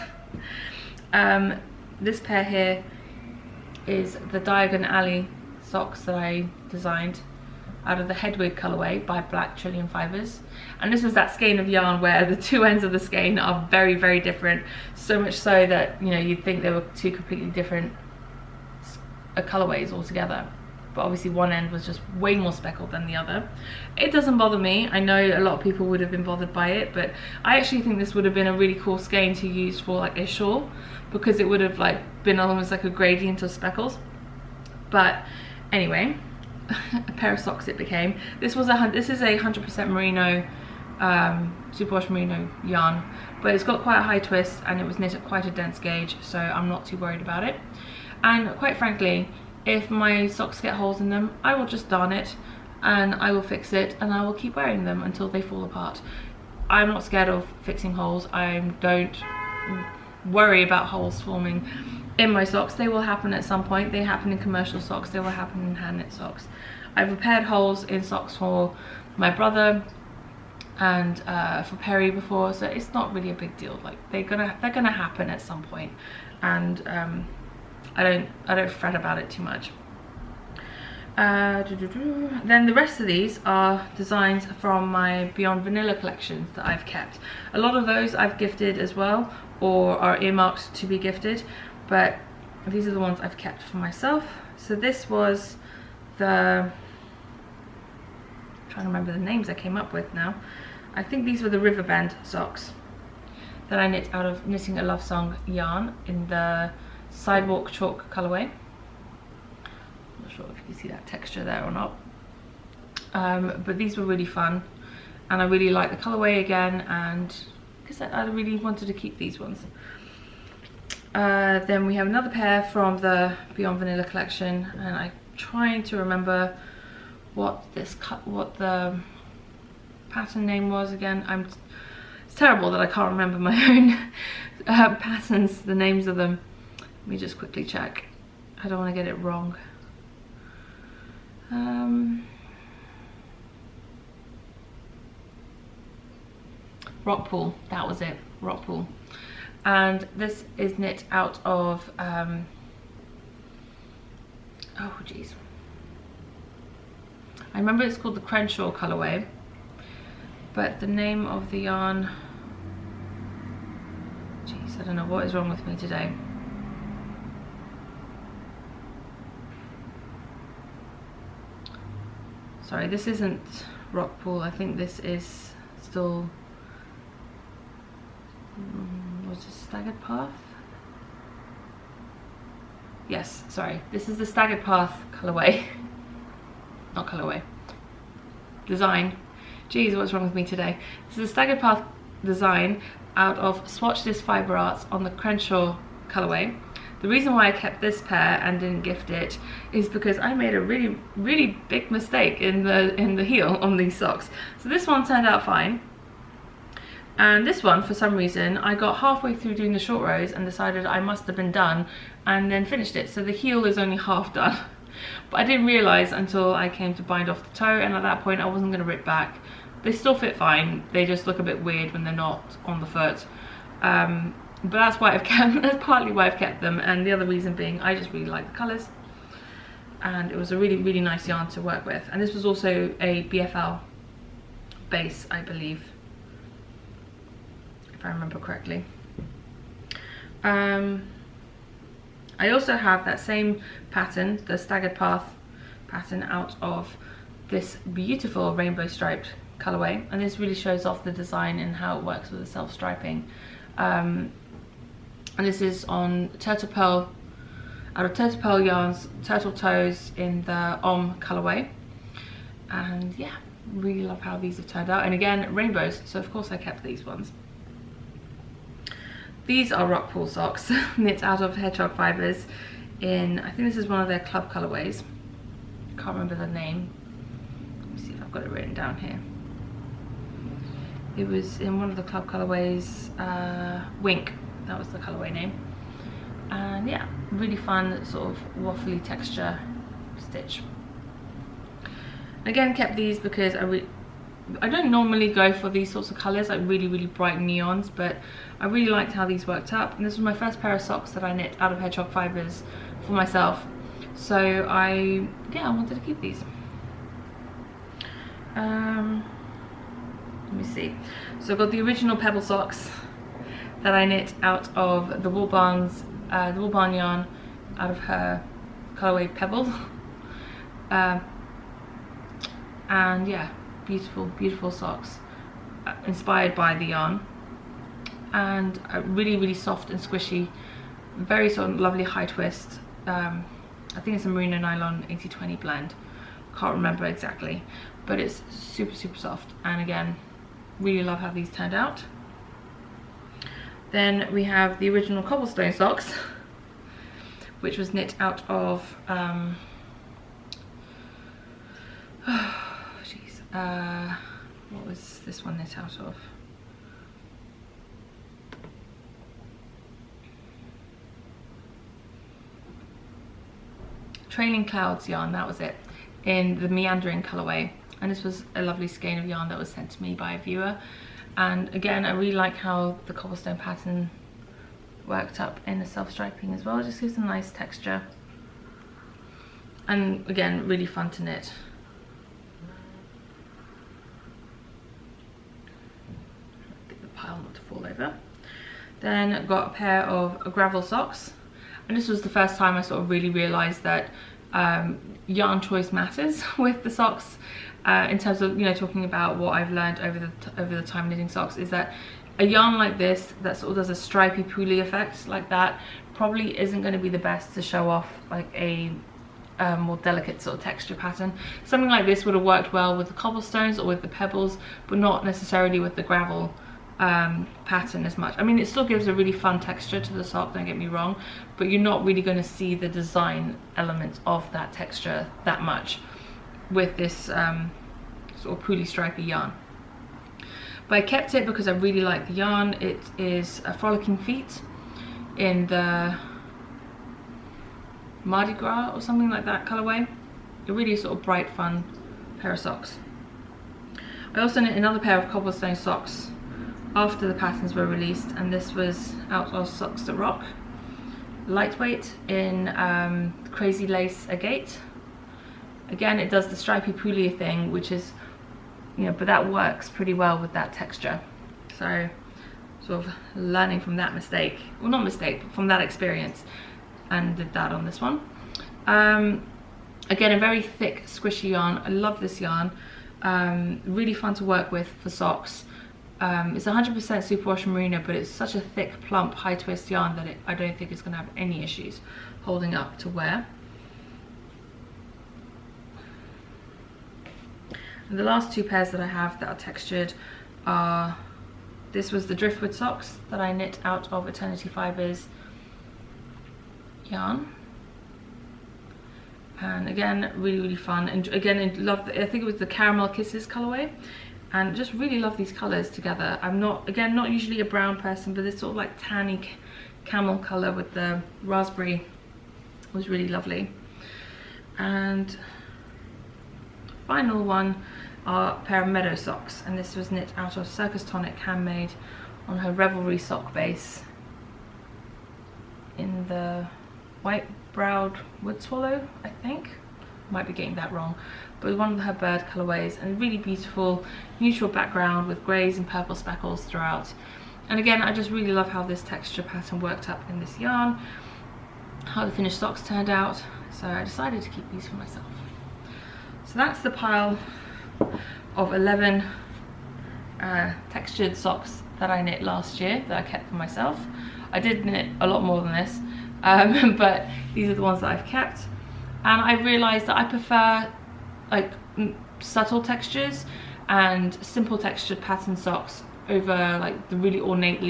This pair here is the Diagon Alley socks that I designed out of the Hedwig colorway by Black Trillium Fibers. And this was that skein of yarn where the two ends of the skein are very, very different. So much so that, you know, you'd think they were two completely different colorways altogether. But obviously one end was just way more speckled than the other. It doesn't bother me. I know a lot of people would have been bothered by it, but I actually think this would have been a really cool skein to use for like a shawl, because it would have like been almost like a gradient of speckles. But anyway, a pair of socks it became. This is a 100% merino, superwash merino yarn, but it's got quite a high twist and it was knit at quite a dense gauge, so I'm not too worried about it. And quite frankly, if my socks get holes in them, I will just darn it and I will fix it and I will keep wearing them until they fall apart. I'm not scared of fixing holes. I don't worry about holes forming in my socks. They will happen at some point. They happen in commercial socks, they will happen in hand knit socks. I've repaired holes in socks for my brother and for Perry before, so it's not really a big deal. Like they're gonna happen at some point, and I don't fret about it too much. Then the rest of these are designs from my Beyond Vanilla collections that I've kept. A lot of those I've gifted as well, or are earmarked to be gifted, but these are the ones I've kept for myself. So this was the, I'm trying to remember the names I came up with now. I think these were the Riverbend socks that I knit out of Knitting a Love Song yarn in the Sidewalk Chalk colorway. I'm not sure if you can see that texture there or not, but these were really fun and I really like the colorway again, and because I really wanted to keep these ones. Then we have another pair from the Beyond Vanilla collection, and I'm trying to remember what the pattern name was again. It's terrible that I can't remember my own patterns, the names of them. Let me just quickly check. I don't want to get it wrong. Rockpool, that was it, Rockpool. And this is knit out of, oh geez. I remember it's called the Crenshaw colorway, but the name of the yarn, geez, I don't know what is wrong with me today. Sorry, this isn't Rockpool. I think this is still, was it Staggered Path? Yes, sorry. This is the Staggered Path colorway. Not colorway. Design. Jeez, what's wrong with me today? This is the Staggered Path design out of Swatch This Fiber Arts on the Crenshaw colorway. The reason why I kept this pair and didn't gift it is because I made a really, really big mistake in the heel on these socks. So this one turned out fine, and this one, for some reason, I got halfway through doing the short rows and decided I must have been done, and then finished it. So the heel is only half done. But I didn't realise until I came to bind off the toe, and at that point I wasn't going to rip back. They still fit fine, they just look a bit weird when they're not on the foot. But that's why I've kept, that's partly why I've kept them, and the other reason being I just really like the colours, and it was a really, really nice yarn to work with. And this was also a BFL base, I believe, if I remember correctly. I also have that same pattern, the Staggered Path pattern, out of this beautiful rainbow striped colorway, and this really shows off the design and how it works with the self striping. And this is on Turtle Pearl, out of Turtle Pearl yarns, Turtle Toes in the colorway. And yeah, really love how these have turned out. And again, rainbows, so of course I kept these ones. These are Rockpool socks, knit out of Hedgehog Fibers in, I think this is one of their club colorways. Can't remember the name. Let me see if I've got it written down here. It was in one of the club colorways, Wink, that was the colorway name. And yeah, really fun sort of waffly texture stitch. Again, kept these because I don't normally go for these sorts of colors, like really, really bright neons, but I really liked how these worked up. And this was my first pair of socks that I knit out of Hedgehog Fibers for myself. So I wanted to keep these. Let me see. So I've got the original pebble socks that I knit out of the Wool Barn yarn, out of her colorway Pebble. And yeah, beautiful socks, inspired by the yarn, and really soft and squishy, very sort of lovely high twist. I think it's a merino nylon 80/20 blend, can't remember exactly, but it's super soft, and again, really love how these turned out. Then we have the original cobblestone socks, which was knit out of what was this one knit out of? Trailing Clouds yarn, that was it, in the meandering colorway. And this was a lovely skein of yarn that was sent to me by a viewer. And again, I really like how the cobblestone pattern worked up in the self-striping as well. It just gives a nice texture. And again, really fun to knit. Get the pile not to fall over. Then got a pair of gravel socks. And this was the first time I sort of really realised that yarn choice matters with the socks. In terms of, you know, talking about what I've learned over the time knitting socks, is that a yarn like this that sort of does a stripy pooly effect like that probably isn't going to be the best to show off like a more delicate sort of texture pattern. Something like this would have worked well with the cobblestones or with the pebbles, but not necessarily with the gravel pattern as much. I mean, it still gives a really fun texture to the sock, don't get me wrong, but you're not really going to see the design elements of that texture that much with this sort of pooly stripy yarn. But I kept it because I really like the yarn. It is a Frolicking Feet in the Mardi Gras or something like that colorway. A really sort of bright, fun pair of socks. I also knit another pair of cobblestone socks after the patterns were released, and this was out of Socks That Rock. Lightweight in Crazy Lace Agate. Again, it does the stripy pooly thing, which is, you know, but that works pretty well with that texture. So sort of learning from that mistake, well, not mistake, but from that experience, and did that on this one. Again, a very thick squishy yarn. I love this yarn. Really fun to work with for socks. It's 100% superwash merino, but it's such a thick, plump, high twist yarn that I don't think it's going to have any issues holding up to wear. And the last two pairs that I have that are textured are, this was the Driftwood socks that I knit out of Eternity Fibers yarn. And again, really fun. And again, I love, I think it was the Caramel Kisses colorway. And just really love these colors together. I'm not usually a brown person, but this sort of like tanny camel color with the raspberry was really lovely. And final one are a pair of meadow socks, and this was knit out of Circus Tonic Handmade on her Revelry sock base in the white browed wood swallow, I think. Might be getting that wrong, but one of her bird colorways, and really beautiful neutral background with greys and purple speckles throughout. And again, I just really love how this texture pattern worked up in this yarn, how the finished socks turned out, so I decided to keep these for myself. So that's the pile of 11 textured socks that I knit last year that I kept for myself. I did knit a lot more than this, but these are the ones that I've kept. And I realised that I prefer like subtle textures and simple textured pattern socks over like the really ornate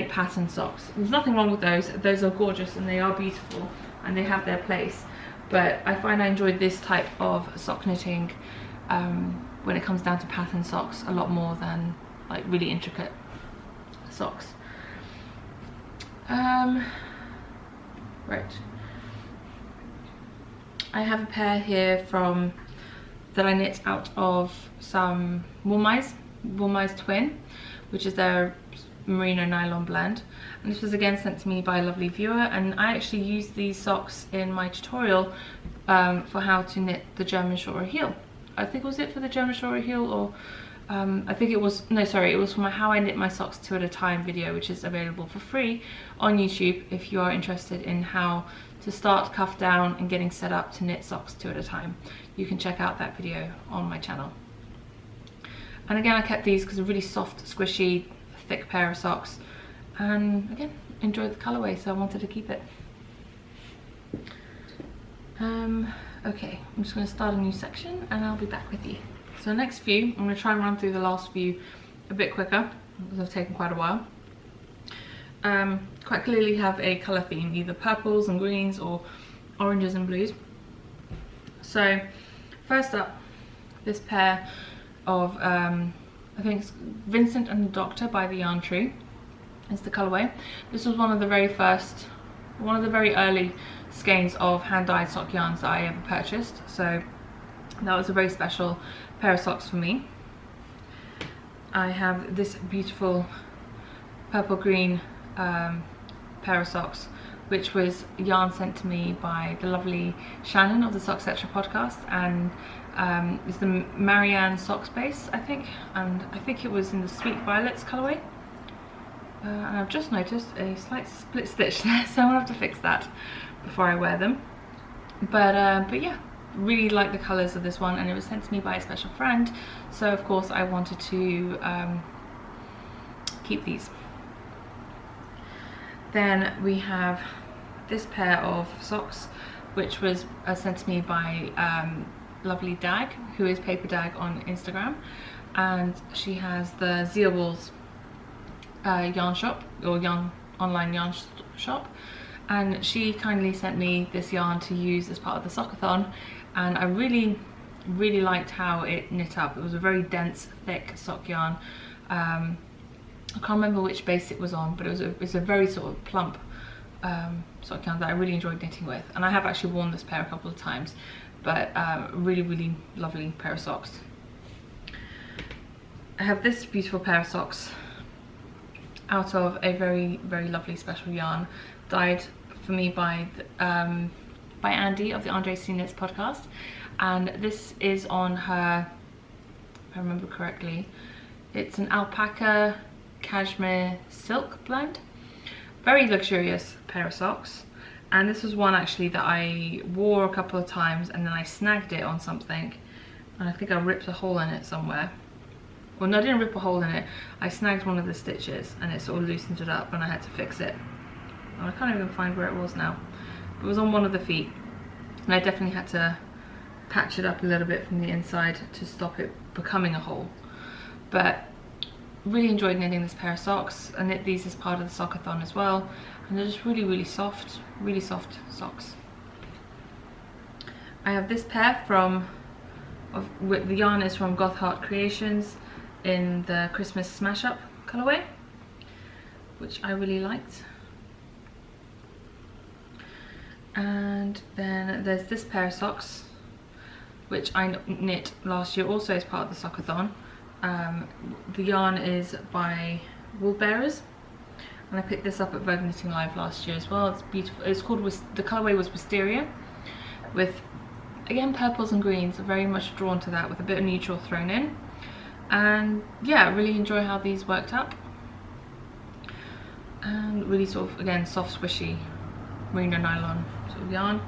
pattern socks. There's nothing wrong with those. Those are gorgeous and they are beautiful and they have their place. But I find I enjoyed this type of sock knitting when it comes down to pattern socks a lot more than like really intricate socks. Right. I have a pair here that I knit out of some Wool Mice Twin, which is their merino nylon blend, and this was again sent to me by a lovely viewer, and I actually used these socks in my tutorial for how to knit the German short row heel. I think was it for the German short heel, or I think it was, no sorry, it was for my How I Knit My Socks 2 at a Time video, which is available for free on YouTube if you are interested in how to start cuff down and getting set up to knit socks 2 at a time. You can check out that video on my channel. And again, I kept these because they're really soft, squishy, thick pair of socks, and again, enjoyed the colorway, so I wanted to keep it. Okay, I'm just going to start a new section and I'll be back with you. So next few, I'm going to try and run through the last few a bit quicker because they've taken quite a while. Quite clearly have a colour theme, either purples and greens or oranges and blues. So first up, this pair of, I think it's Vincent and the Doctor by the Yarn Tree is the colourway. This was one of the very early skeins of hand-dyed sock yarns that I ever purchased, so that was a very special pair of socks for me. I have this beautiful purple green pair of socks, which was yarn sent to me by the lovely Shannon of the Socks Etc podcast, and it's the Marianne Socks base, I think, and I think it was in the Sweet Violets colourway. And I've just noticed a slight split stitch there, so I'm gonna have to fix that before I wear them. But yeah, really like the colours of this one, and it was sent to me by a special friend, so of course I wanted to keep these. Then we have this pair of socks, which was sent to me by lovely Dag, who is Paper Dag on Instagram, and she has the Zeowolves yarn shop, or online yarn shop, and she kindly sent me this yarn to use as part of the sockathon, and I really liked how it knit up. It was a very dense, thick sock yarn. I can't remember which base it was on, but it was a very sort of plump sock yarn that I really enjoyed knitting with, and I have actually worn this pair a couple of times, but really lovely pair of socks. I have this beautiful pair of socks out of a very lovely special yarn dyed for me by Andy of the Andre C Knits podcast, and this is on her, if I remember correctly, it's an alpaca cashmere silk blend. Very luxurious pair of socks, and this was one actually that I wore a couple of times and then I snagged it on something, and I think I ripped a hole in it somewhere. Well, no, I didn't rip a hole in it, I snagged one of the stitches and it sort of loosened it up and I had to fix it. And I can't even find where it was now. It was on one of the feet, and I definitely had to patch it up a little bit from the inside to stop it becoming a hole. But really enjoyed knitting this pair of socks. I knit these as part of the sockathon as well, and they're just really soft socks. I have this pair the yarn is from Goth Heart Creations in the Christmas Smash Up colourway, which I really liked. And then there's this pair of socks, which I knit last year also as part of the sockathon. The yarn is by Wool Bearers, and I picked this up at Vogue Knitting Live last year as well. It's beautiful. It's called, the colourway was Wisteria, with again purples and greens, very much drawn to that with a bit of neutral thrown in. And yeah, I really enjoy how these worked up, and really sort of, again, soft squishy merino nylon sort of yarn.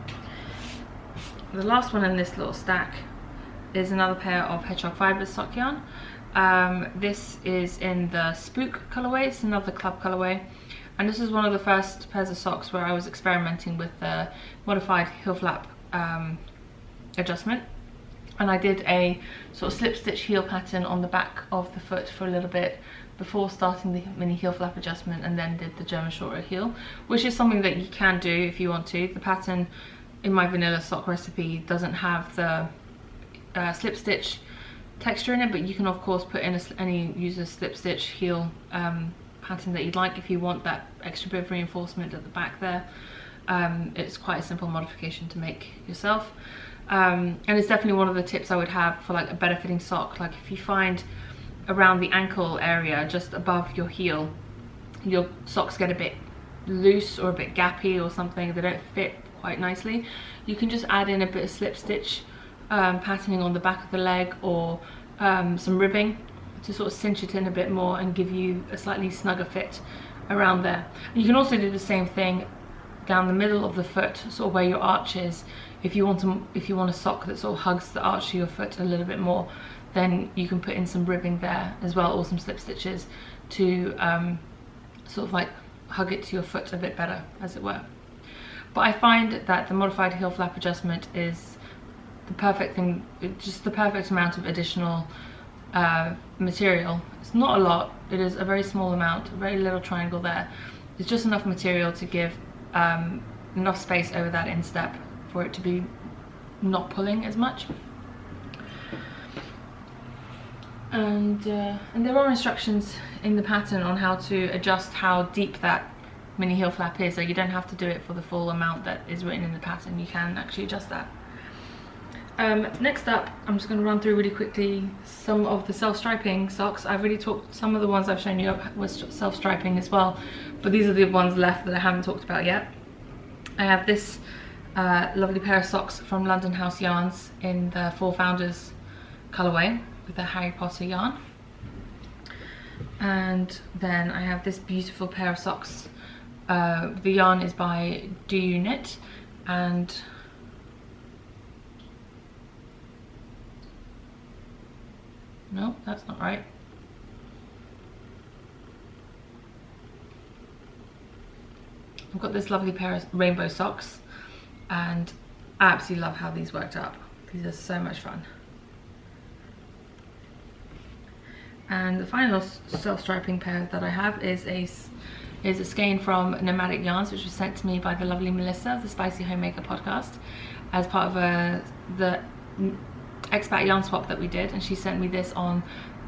The last one in this little stack is another pair of Hedgehog Fibres sock yarn. This is in the Spook colourway. It's another club colourway, and this is one of the first pairs of socks where I was experimenting with the modified heel flap adjustment, and I did a sort of slip stitch heel pattern on the back of the foot for a little bit before starting the mini heel flap adjustment, and then did the German shorter heel, which is something that you can do if you want to. The pattern in my vanilla sock recipe doesn't have the slip stitch texture in it, but you can of course put in use a slip stitch heel pattern that you'd like if you want that extra bit of reinforcement at the back there. It's quite a simple modification to make yourself, and it's definitely one of the tips I would have for like a better fitting sock. Like if you find around the ankle area, just above your heel, your socks get a bit loose or a bit gappy or something, they don't fit quite nicely, you can just add in a bit of slip stitch patterning on the back of the leg, or some ribbing to sort of cinch it in a bit more and give you a slightly snugger fit around there. And you can also do the same thing down the middle of the foot, sort of where your arch is. If you want a sock that sort of hugs the arch of your foot a little bit more, then you can put in some ribbing there as well, or some slip stitches to sort of like hug it to your foot a bit better, as it were. But I find that the modified heel flap adjustment is the perfect thing, just the perfect amount of additional material. It's not a lot, it is a very small amount, a very little triangle there. It's just enough material to give enough space over that instep for it to be not pulling as much. And there are instructions in the pattern on how to adjust how deep that mini heel flap is, so you don't have to do it for the full amount that is written in the pattern. You can actually adjust that. Next up, I'm just going to run through really quickly some of the self-striping socks. I've already talked, some of the ones I've shown you was self-striping as well, but these are the ones left that I haven't talked about yet. I have this lovely pair of socks from London House Yarns in the Four Founders colourway with the Harry Potter yarn. And then I have this beautiful pair of socks. The yarn is by Do You Knit, and no, that's not right. I've got this lovely pair of rainbow socks, and I absolutely love how these worked up. These are so much fun. And the final self-striping pair that I have is a skein from Nomadic Yarns, which was sent to me by the lovely Melissa of the Spicy Homemaker podcast as part of the expat yarn swap that we did, and she sent me this on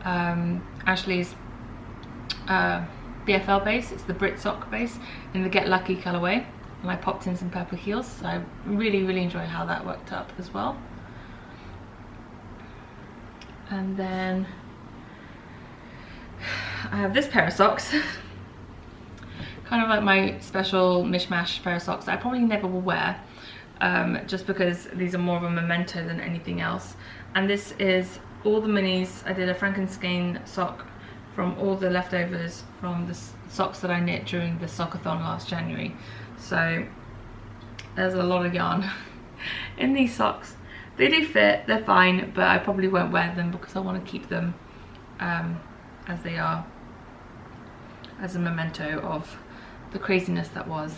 Ashley's BFL base. It's the Brit sock base in the Get Lucky colourway, and I popped in some purple heels, so I really enjoy how that worked up as well. And then I have this pair of socks kind of like my special mishmash pair of socks that I probably never will wear, just because these are more of a memento than anything else. And this is all the minis. I did a Frankenstein sock from all the leftovers from the socks that I knit during the sockathon last January. So there's a lot of yarn in these socks. They do fit, they're fine, but I probably won't wear them because I want to keep them as they are, as a memento of the craziness that was.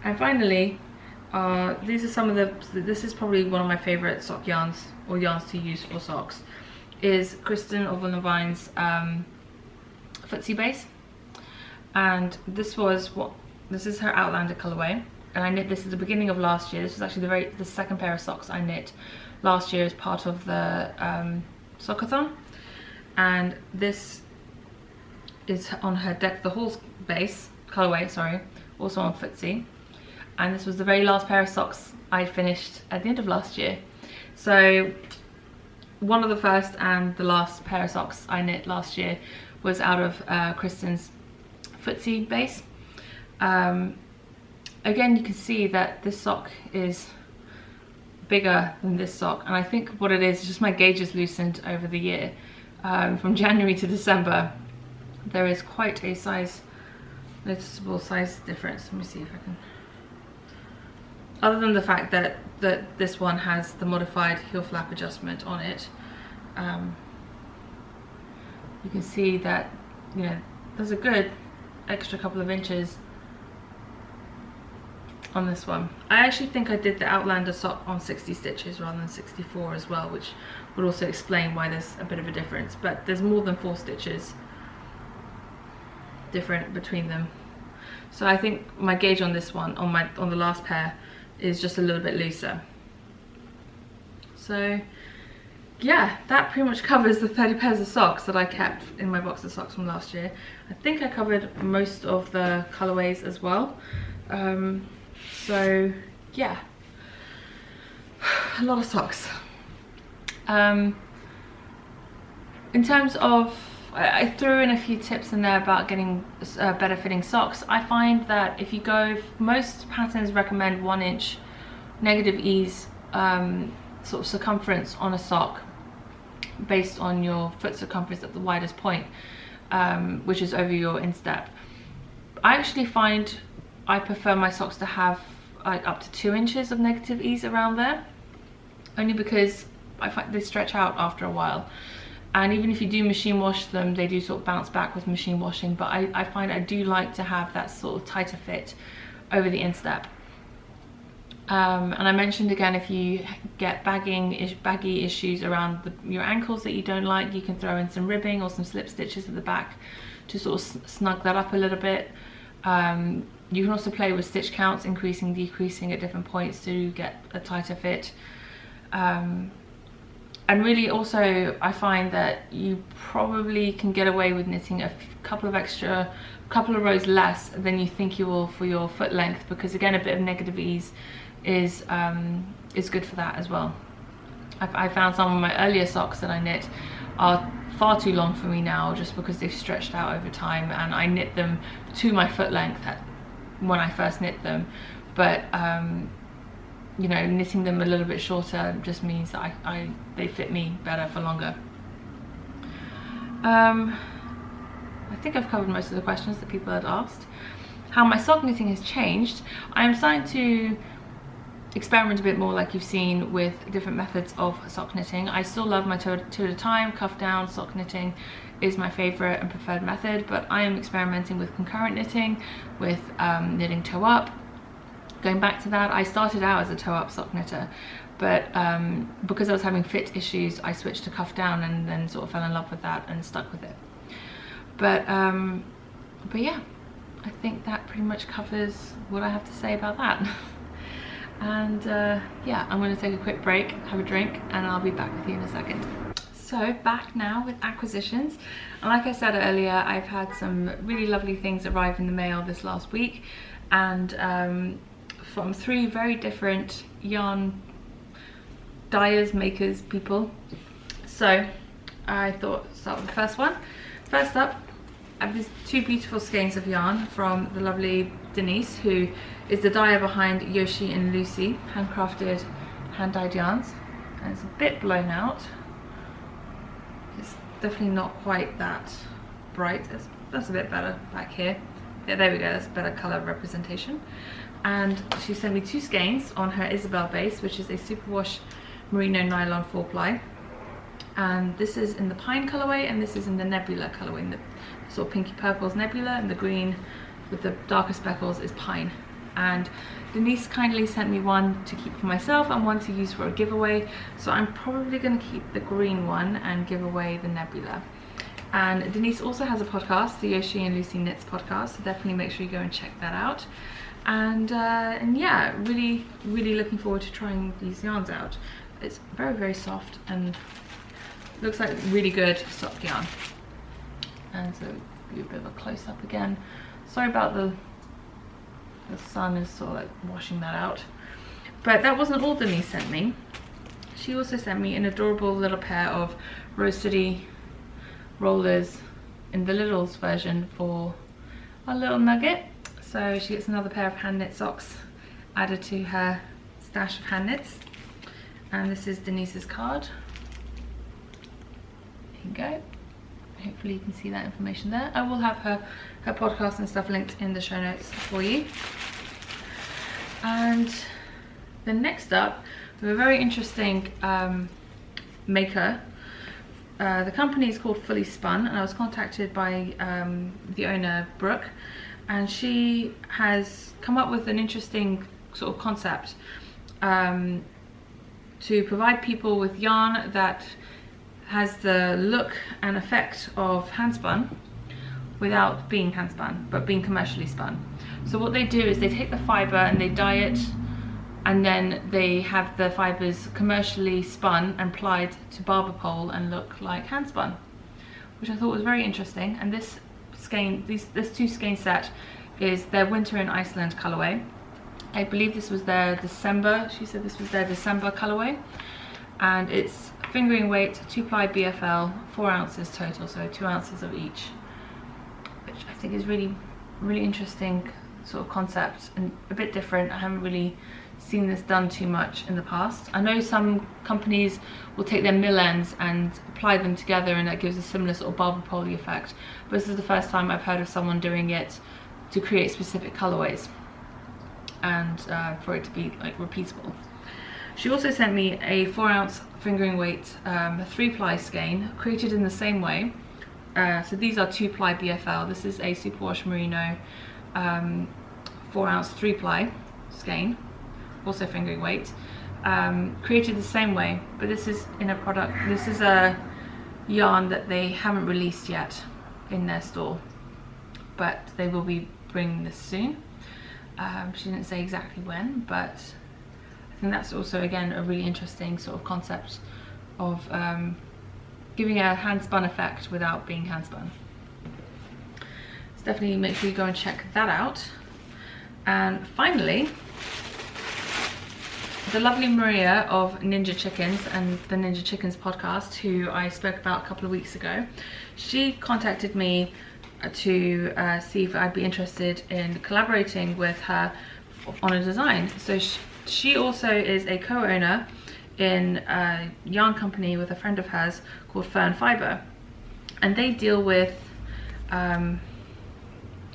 And finally, these are some of this is probably one of my favourite sock yarns, or yarns to use for socks, is Kristen of Vine's footsie base. And this is her Outlander colourway, and I knit this at the beginning of last year. This was actually the second pair of socks I knit last year as part of the sockathon, and this is on her Deck the Halls base colourway, sorry, also on footsie. And this was the very last pair of socks I finished at the end of last year. So one of the first and the last pair of socks I knit last year was out of Kristen's footsie base. Again, you can see that this sock is bigger than this sock, and I think what it is just my gauge is loosened over the year. From January to December, there is quite a noticeable size difference. Let me see if I can, other than the fact that this one has the modified heel flap adjustment on it, you can see that, you know, there's a good extra couple of inches on this one. I actually think I did the Outlander sock on 60 stitches rather than 64 as well, which would also explain why there's a bit of a difference, but there's more than 4 stitches different between them. So I think my gauge on this one, on the last pair, is just a little bit looser. So yeah, that pretty much covers the 30 pairs of socks that I kept in my box of socks from last year. I think I covered most of the colorways as well. So yeah, a lot of socks. In terms of, I threw in a few tips in there about getting better fitting socks. I find that if you go, most patterns recommend 1 inch negative ease sort of circumference on a sock based on your foot circumference at the widest point, which is over your instep. I actually find I prefer my socks to have like up to 2 inches of negative ease around there, only because I find they stretch out after a while. And even if you do machine wash them, they do sort of bounce back with machine washing, but I find I do like to have that sort of tighter fit over the instep. And I mentioned again, if you get baggy issues around your ankles that you don't like, you can throw in some ribbing or some slip stitches at the back to sort of snug that up a little bit. You can also play with stitch counts, increasing, decreasing at different points to get a tighter fit. And really also, I find that you probably can get away with knitting a couple of rows less than you think you will for your foot length, because again, a bit of negative ease is good for that as well. I found some of my earlier socks that I knit are far too long for me now, just because they've stretched out over time, and I knit them to my foot length when I first knit them, but you know, knitting them a little bit shorter just means that they fit me better for longer. I think I've covered most of the questions that people had asked. How my sock knitting has changed. I'm starting to experiment a bit more, like you've seen, with different methods of sock knitting. I still love my two at a time, cuff down sock knitting is my favorite and preferred method, but I am experimenting with concurrent knitting, with knitting toe up. Going back to that, I started out as a toe up sock knitter, but because I was having fit issues, I switched to cuff down and then sort of fell in love with that and stuck with it. But yeah, I think that pretty much covers what I have to say about that. And yeah, I'm going to take a quick break, have a drink, and I'll be back with you in a second. So back now with acquisitions, and like I said earlier, I've had some really lovely things arrive in the mail this last week, and from 3 very different yarn dyers, makers, people. So I thought I'd start with the first one. First up, I have these 2 beautiful skeins of yarn from the lovely Denise, who is the dyer behind Yoshi and Lucy handcrafted hand dyed yarns, and it's a bit blown out. It's definitely not quite that bright. That's a bit better back here. Yeah, there we go, that's a better colour representation. And she sent me 2 skeins on her Isabel base, which is a superwash merino nylon 4-ply. And this is in the pine colourway, and this is in the nebula colourway. The sort of pinky purple is nebula, and the green with the darker speckles is pine. And Denise kindly sent me one to keep for myself and one to use for a giveaway, so I'm probably going to keep the green one and give away the nebula. And Denise also has a podcast, the Yoshi and Lucy Knits podcast, so definitely make sure you go and check that out. And yeah, really looking forward to trying these yarns out. It's very, very soft and looks like really good sock yarn. And so do a bit of a close-up again. Sorry about the sun is sort of like washing that out. But that wasn't all Denise sent me. She also sent me an adorable little pair of roasted rollers in the littles version for our little nugget. So she gets another pair of hand knit socks added to her stash of hand knits. And this is Denise's card. There you go. Hopefully you can see that information there. I will have her podcast and stuff linked in the show notes for you. And then next up, we have a very interesting maker. The company is called Fully Spun, and I was contacted by the owner, Brooke, and she has come up with an interesting sort of concept to provide people with yarn that has the look and effect of handspun without being handspun, but being commercially spun. So what they do is they take the fibre and they dye it, and then they have the fibres commercially spun and plied to barber pole and look like handspun, which I thought was very interesting. And this skein, this 2 skein set is their Winter in Iceland colourway. I believe this was their December, she said this was their December colourway, and it's fingering weight, 2-ply BFL, 4 ounces total, so 2 ounces of each, which I think is really interesting sort of concept and a bit different. I haven't really seen this done too much in the past. I know some companies will take their mill ends and apply them together, and that gives a similar sort of barber pole effect, but this is the first time I've heard of someone doing it to create specific colorways and for it to be like repeatable. She also sent me a 4-ounce fingering weight 3-ply skein created in the same way. So these are 2-ply BFL. This is a superwash merino 4-ounce 3-ply skein, also fingering weight, created the same way, but this is in a product. This is a yarn that they haven't released yet in their store, but they will be bringing this soon. She didn't say exactly when, but I think that's also again a really interesting sort of concept of giving a hand spun effect without being hand spun. So definitely make sure you go and check that out. And finally, the lovely Maria of Ninja Chickens and the Ninja Chickens podcast, who I spoke about a couple of weeks ago, she contacted me to see if I'd be interested in collaborating with her on a design. So she also is a co-owner in a yarn company with a friend of hers called Fern Fiber, and they deal with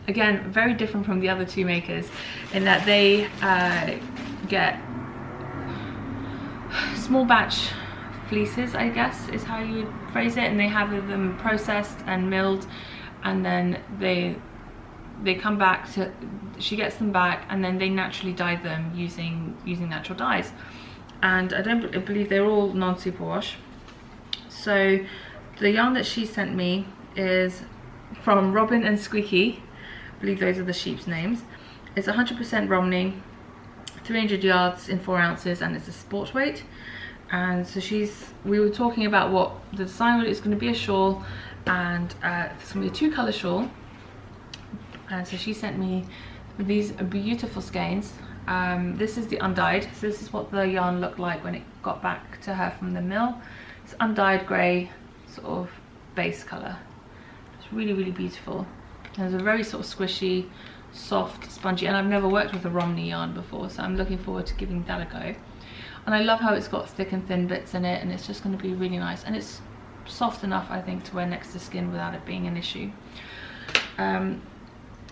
again, very different from the other two makers in that they get small batch fleeces, I guess is how you would phrase it, and they have them processed and milled, and then they come back to, she gets them back, and then they naturally dye them using natural dyes. And I don't believe they're all non-superwash. So the yarn that she sent me is from Robin and Squeaky, I believe those are the sheep's names. It's 100% Romney, 300 yards in 4 ounces, and it's a sport weight. And so we were talking about what the design is going to be, a shawl, and it's going to be a 2-color shawl. And so she sent me these beautiful skeins. This is the undyed, so this is what the yarn looked like when it got back to her from the mill. It's undyed grey sort of base colour. It's really, really beautiful. And it's a very sort of squishy, soft, spongy, and I've never worked with a Romney yarn before, so I'm looking forward to giving that a go. And I love how it's got thick and thin bits in it, and it's just going to be really nice, and it's soft enough, I think, to wear next to skin without it being an issue. And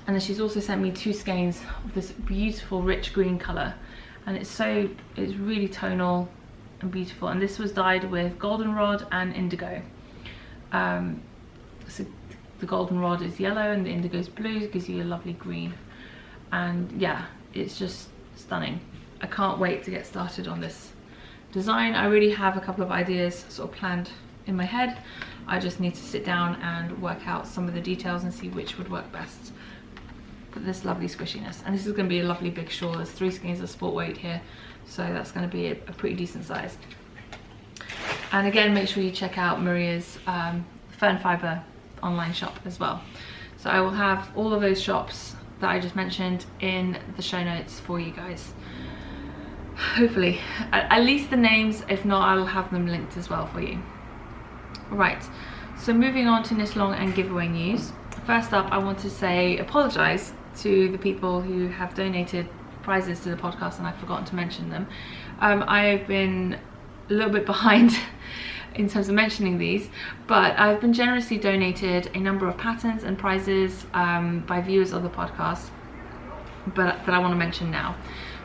then she's also sent me 2 skeins of this beautiful rich green colour, and it's really tonal and beautiful, and this was dyed with goldenrod and indigo. So the goldenrod is yellow and the indigo is blue, it gives you a lovely green, and yeah, it's just stunning. I can't wait to get started on this design. I really have a couple of ideas sort of planned in my head. I just need to sit down and work out some of the details and see which would work best. But this lovely squishiness, and this is going to be a lovely big shawl. There's 3 skeins of sport weight here, so that's going to be a pretty decent size. And again, make sure you check out Maria's Fern Fiber online shop as well. So I will have all of those shops that I just mentioned in the show notes for you guys. Hopefully, at least the names. If not, I'll have them linked as well for you. Right, so moving on to Knitalong and giveaway news. First up, I want to apologise to the people who have donated prizes to the podcast and I've forgotten to mention them. I've been a little bit behind in terms of mentioning these, but I've been generously donated a number of patterns and prizes by viewers of the podcast, but that I want to mention now.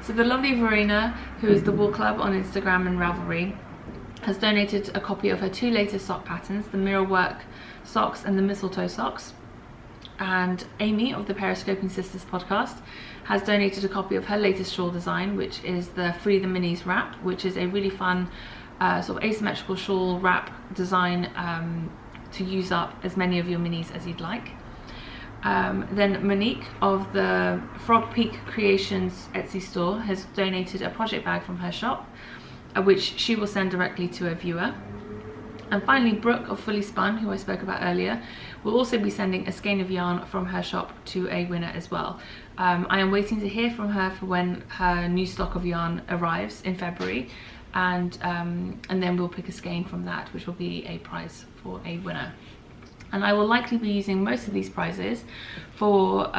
So the lovely Verena, who is the Wool Club on Instagram and Ravelry, has donated a copy of her 2 latest sock patterns, the Mirror Work socks and the Mistletoe socks. And Amy of the Periscoping Sisters podcast has donated a copy of her latest shawl design, which is the Free the Minis wrap, which is a really fun sort of asymmetrical shawl wrap design to use up as many of your minis as you'd like. Then Monique of the Frog Peak Creations Etsy store has donated a project bag from her shop, which she will send directly to a viewer. And finally, Brooke of Fully Spun, who I spoke about earlier, will also be sending a skein of yarn from her shop to a winner as well. I am waiting to hear from her for when her new stock of yarn arrives in February, and then we'll pick a skein from that, which will be a prize for a winner. And I will likely be using most of these prizes for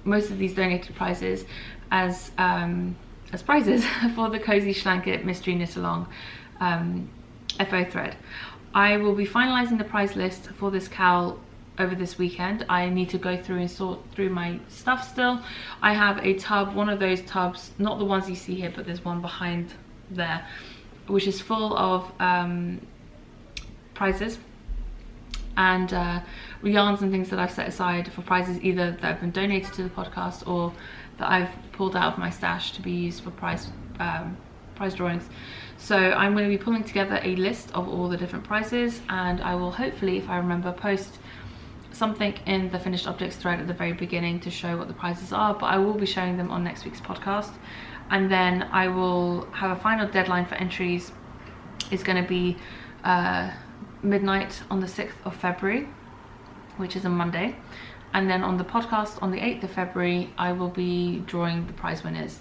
most of these donated prizes as as prizes for the Cozy Schlanket Mystery Knitalong FO thread. I will be finalising the prize list for this cowl over this weekend. I need to go through and sort through my stuff still. I have a tub, one of those tubs, not the ones you see here, but there's one behind there, which is full of prizes and yarns and things that I've set aside for prizes, either that have been donated to the podcast or that I've pulled out of my stash to be used for prize drawings. So I'm going to be pulling together a list of all the different prizes, and I will hopefully, if I remember, post something in the finished objects thread at the very beginning to show what the prizes are, but I will be showing them on next week's podcast. And then I will have a final deadline for entries. It's going to be midnight on the 6th of February, which is a Monday. And then on the podcast on the 8th of February, I will be drawing the prize winners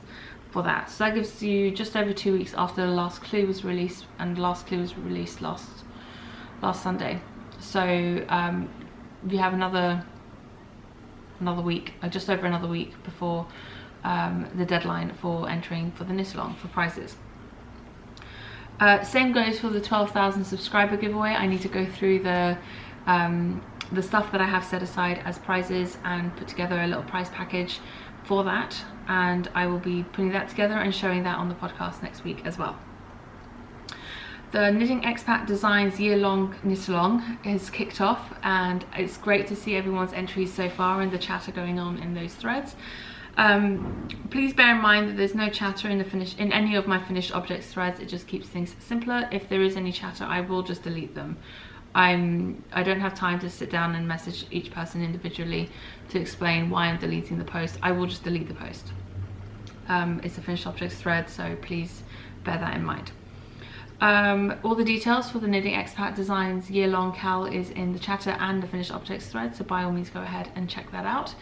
for that. So that gives you just over 2 weeks after the last clue was released, and the last clue was released last Sunday. So we have another week, just over another week before the deadline for entering for the Knitalong for prizes. Same goes for the 12,000 subscriber giveaway. I need to go through the stuff that I have set aside as prizes and put together a little prize package for that, and I will be putting that together and showing that on the podcast next week as well. The Knitting Expat Designs year-long Knitalong is kicked off, and it's great to see everyone's entries so far and the chatter going on in those threads. Please bear in mind that there's no chatter in any of my finished objects threads. It just keeps things simpler. If there is any chatter, I will just delete them. I don't have time to sit down and message each person individually to explain why I'm deleting the post. I will just delete the post. It's a finished objects thread, so please bear that in mind. All the details for the Knitting Expat Designs year-long cowl is in the chatter and the finished objects thread, so by all means go ahead and check that out.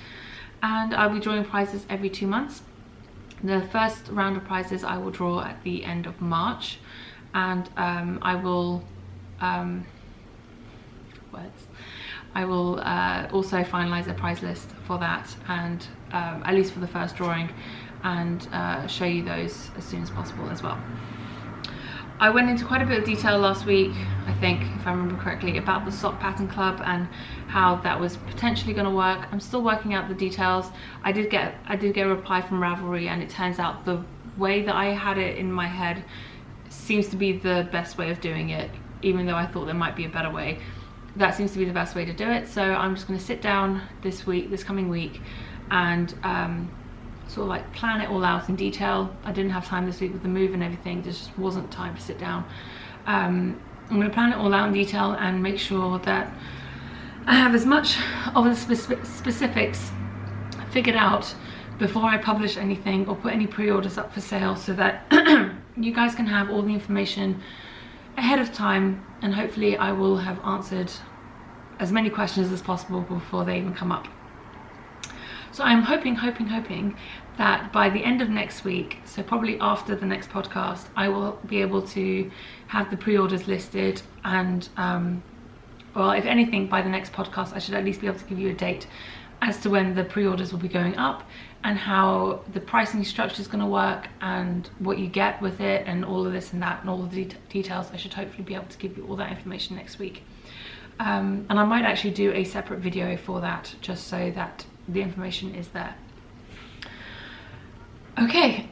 And I'll be drawing prizes every 2 months. The first round of prizes I will draw at the end of March, and I will also finalise a prize list for that, and at least for the first drawing, and show you those as soon as possible as well. I went into quite a bit of detail last week, I think, if I remember correctly, about the sock pattern club and how that was potentially going to work. I'm still working out the details. I did get a reply from Ravelry, and it turns out the way that I had it in my head seems to be the best way of doing it, even though I thought there might be a better way. That seems to be the best way to do it. So I'm just going to sit down this coming week, and sort of like plan it all out in detail. I didn't have time this week with the move and everything. There just wasn't time to sit down. I'm going to plan it all out in detail and make sure that I have as much of the specifics figured out before I publish anything or put any pre-orders up for sale, so that you guys can have all the information ahead of time, and hopefully I will have answered as many questions as possible before they even come up. So I'm hoping that by the end of next week, so probably after the next podcast, I will be able to have the pre-orders listed, and well, if anything, by the next podcast I should at least be able to give you a date as to when the pre-orders will be going up, and how the pricing structure is going to work, and what you get with it, and all of this and that, and all of the details. I should hopefully be able to give you all that information next week. And I might actually do a separate video for that, just so that the information is there. Okay.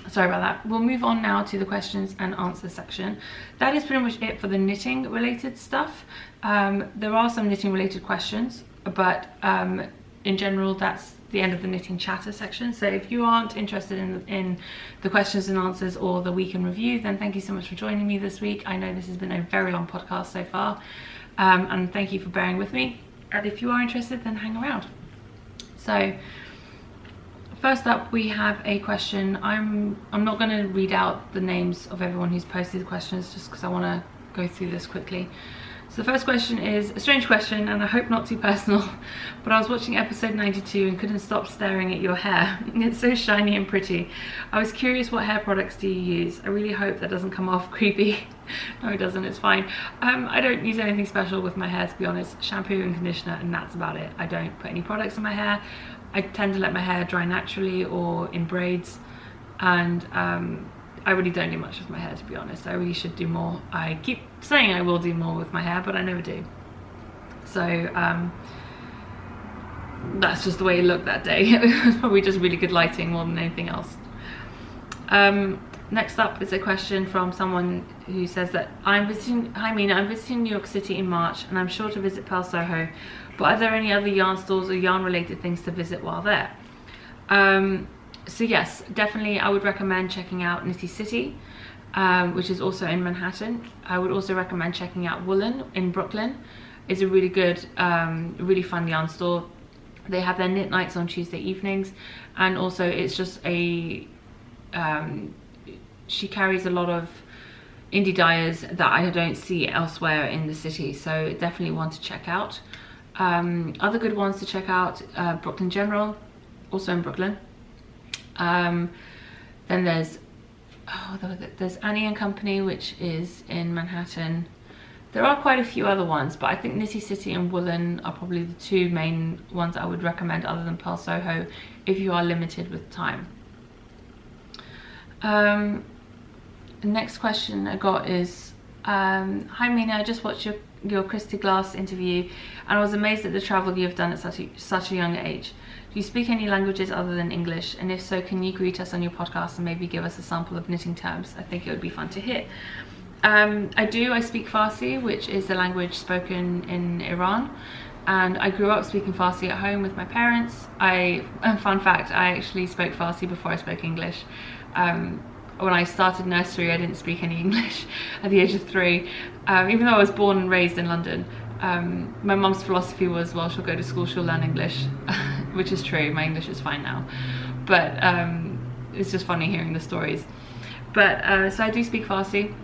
Sorry about that. We'll move on now to the questions and answers section. That is pretty much it for the knitting related stuff. There are some knitting related questions, but in general that's the end of the knitting chatter section. So if you aren't interested in the questions and answers or the week in review, then thank you so much for joining me this week. I know this has been a very long podcast so far, and thank you for bearing with me. And if you are interested, then hang around. So first up, we have a question. I'm not going to read out the names of everyone who's posted the questions, just because I want to go through this quickly. So the first question is a strange question, and I hope not too personal, but I was watching episode 92 and couldn't stop staring at your hair. It's so shiny and pretty. I was curious, what hair products do you use? I really hope that doesn't come off creepy. No, it doesn't, it's fine. I don't use anything special with my hair, to be honest. Shampoo and conditioner, and that's about it. I don't put any products in my hair. I tend to let my hair dry naturally or in braids, and I really don't do much with my hair, to be honest. I really should do more. I keep saying I will do more with my hair, but I never do. So that's just the way it looked that day. It was probably just really good lighting more than anything else. Next up is a question from someone who says that hi Mina, I'm visiting New York City in March and I'm sure to visit Pearl Soho, but are there any other yarn stores or yarn related things to visit while there? So yes, definitely I would recommend checking out Knitty City, which is also in Manhattan. I would also recommend checking out Woolen in Brooklyn. It's a really good, really fun yarn store. They have their knit nights on Tuesday evenings, and also it's just a she carries a lot of indie dyers that I don't see elsewhere in the city, so definitely one to check out. Other good ones to check out, Brooklyn General, also in Brooklyn. Then there's Annie and Company, which is in Manhattan. There are quite a few other ones, but I think Knitty City and Woolen are probably the two main ones I would recommend, other than Pearl Soho, if you are limited with time. The next question I got is, hi Mina, I just watched your Christy Glass interview and I was amazed at the travel you have done at such a young age. Do you speak any languages other than English? And if so, can you greet us on your podcast and maybe give us a sample of knitting terms? I think it would be fun to hear. I speak Farsi, which is the language spoken in Iran, and I grew up speaking Farsi at home with my parents. Fun fact, I actually spoke Farsi before I spoke English. When I started nursery, I didn't speak any English at the age of 3, even though I was born and raised in London. My mum's philosophy was, well, she'll go to school, she'll learn English, which is true. My English is fine now, but it's just funny hearing the stories. But so I do speak Farsi.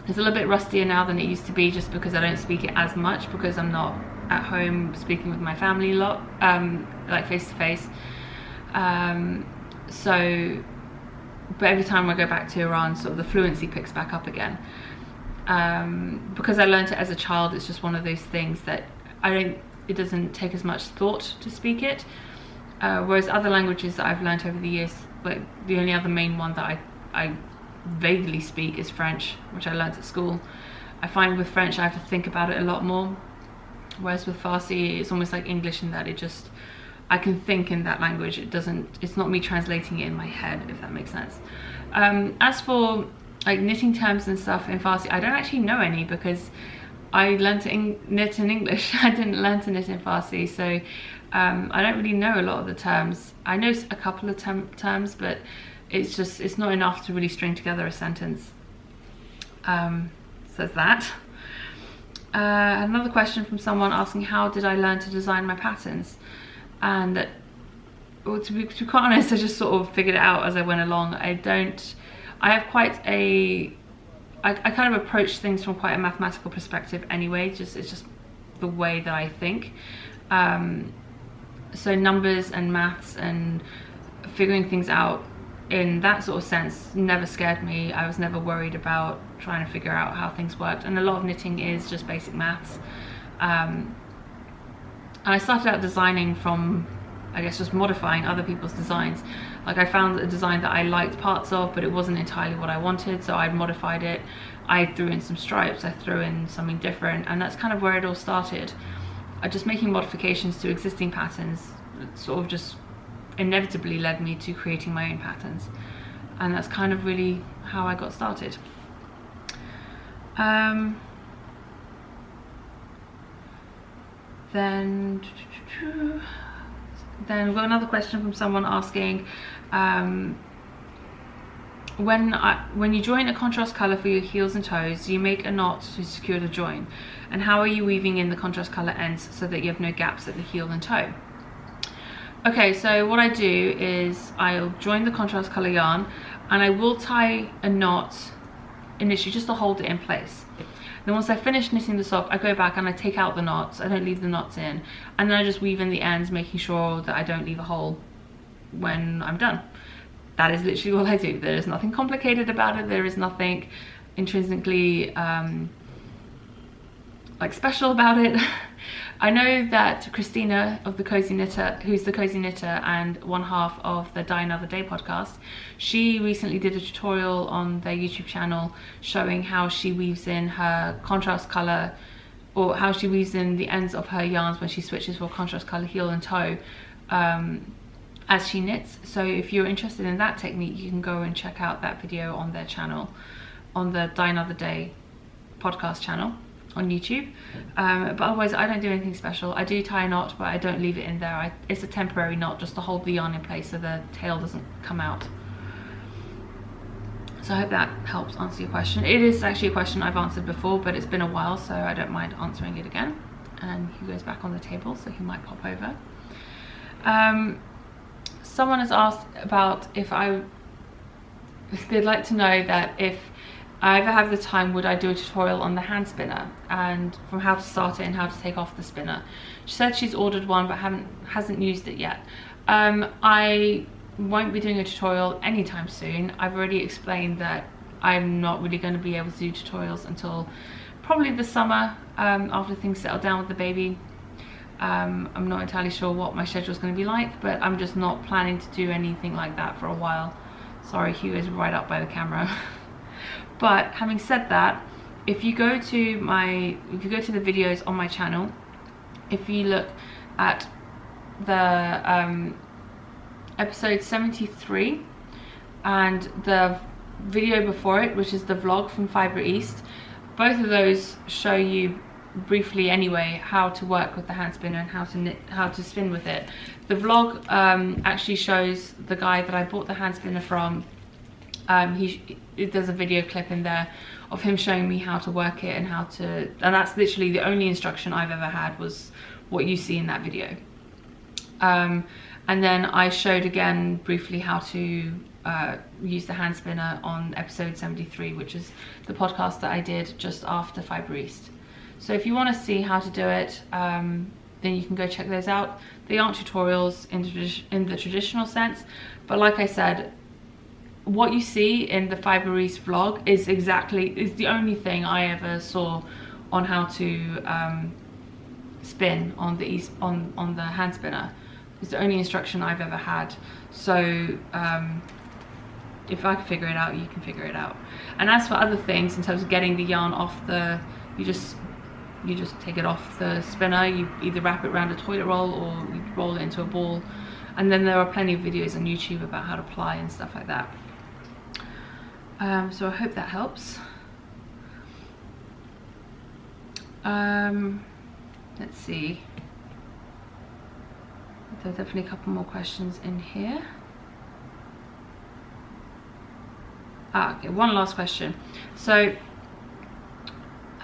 It's a little bit rustier now than it used to be, just because I don't speak it as much, because I'm not at home speaking with my family a lot, like face to face. But every time I go back to Iran, sort of the fluency picks back up again. Because I learned it as a child, it's just one of those things that it doesn't take as much thought to speak it. Whereas other languages that I've learned over the years, like the only other main one that I vaguely speak is French, which I learned at school. I find with French I have to think about it a lot more, whereas with Farsi it's almost like English in that I can think in that language. It's not me translating it in my head, if that makes sense. As for like knitting terms and stuff in Farsi, I don't actually know any, because I learned to knit in English. I didn't learn to knit in Farsi, so I don't really know a lot of the terms. I know a couple of terms, but it's not enough to really string together a sentence. Says that. Another question from someone asking, how did I learn to design my patterns? And that, well, to be quite honest, I just sort of figured it out as I went along. I have quite I kind of approach things from quite a mathematical perspective anyway. It's just the way that I think. So numbers and maths and figuring things out in that sort of sense never scared me. I was never worried about trying to figure out how things worked, and a lot of knitting is just basic maths. And I started out designing from, I guess, just modifying other people's designs. Like I found a design that I liked parts of, but it wasn't entirely what I wanted, so I modified it. I threw in some stripes, I threw in something different, and that's kind of where it all started. Just making modifications to existing patterns sort of just inevitably led me to creating my own patterns, and that's kind of really how I got started. Then we've got another question from someone asking, when you join a contrast color for your heels and toes, do you make a knot to secure the join? And how are you weaving in the contrast color ends so that you have no gaps at the heel and toe? Okay, so what I do is I'll join the contrast color yarn, and I will tie a knot initially just to hold it in place. Then once I finish knitting the sock, I go back and I take out the knots. I don't leave the knots in, and then I just weave in the ends, making sure that I don't leave a hole when I'm done. That is literally all I do. There is nothing complicated about it. There is nothing intrinsically like special about it. I know that Christina of the Cozy Knitter, who's the Cozy Knitter and one half of the Die Another Day podcast, she recently did a tutorial on their YouTube channel showing how she weaves in her contrast color, or how she weaves in the ends of her yarns when she switches for contrast color heel and toe as she knits. So if you're interested in that technique, you can go and check out that video on their channel, on the Die Another Day podcast channel on YouTube. But otherwise I don't do anything special. I do tie a knot, but I don't leave it in there. It's a temporary knot just to hold the yarn in place so the tail doesn't come out. So I hope that helps answer your question. It is actually a question I've answered before, but it's been a while, so I don't mind answering it again. And Hugo's back on the table, so he might pop over. Someone has asked about if they'd like to know that if I ever have the time, would I do a tutorial on the hand spinner and from how to start it and how to take off the spinner. She said she's ordered one but hasn't used it yet. I won't be doing a tutorial anytime soon. I've already explained that I'm not really going to be able to do tutorials until probably the summer, after things settle down with the baby. I'm not entirely sure what my schedule is going to be like, but I'm just not planning to do anything like that for a while. Sorry, Hugo's right up by the camera. But having said that, if you go to the videos on my channel, if you look at the episode 73 and the video before it, which is the vlog from Fibre East, both of those show you briefly anyway how to work with the hand spinner and how to spin with it. The vlog actually shows the guy that I bought the hand spinner from. There's a video clip in there of him showing me how to work it and that's literally the only instruction I've ever had, was what you see in that video. And then I showed again briefly how to use the hand spinner on episode 73, which is the podcast that I did just after Fibre East. So if you want to see how to do it, then you can go check those out. They aren't tutorials in the traditional sense, but like I said, what you see in the Fibre East vlog is the only thing I ever saw on how to spin on the hand spinner. It's the only instruction I've ever had. So if I can figure it out, you can figure it out. And as for other things, in terms of getting the yarn off you just take it off the spinner. You either wrap it around a toilet roll or you roll it into a ball. And then there are plenty of videos on YouTube about how to ply and stuff like that. So I hope that helps. Let's see. There's definitely a couple more questions in here. Okay, one last question. So,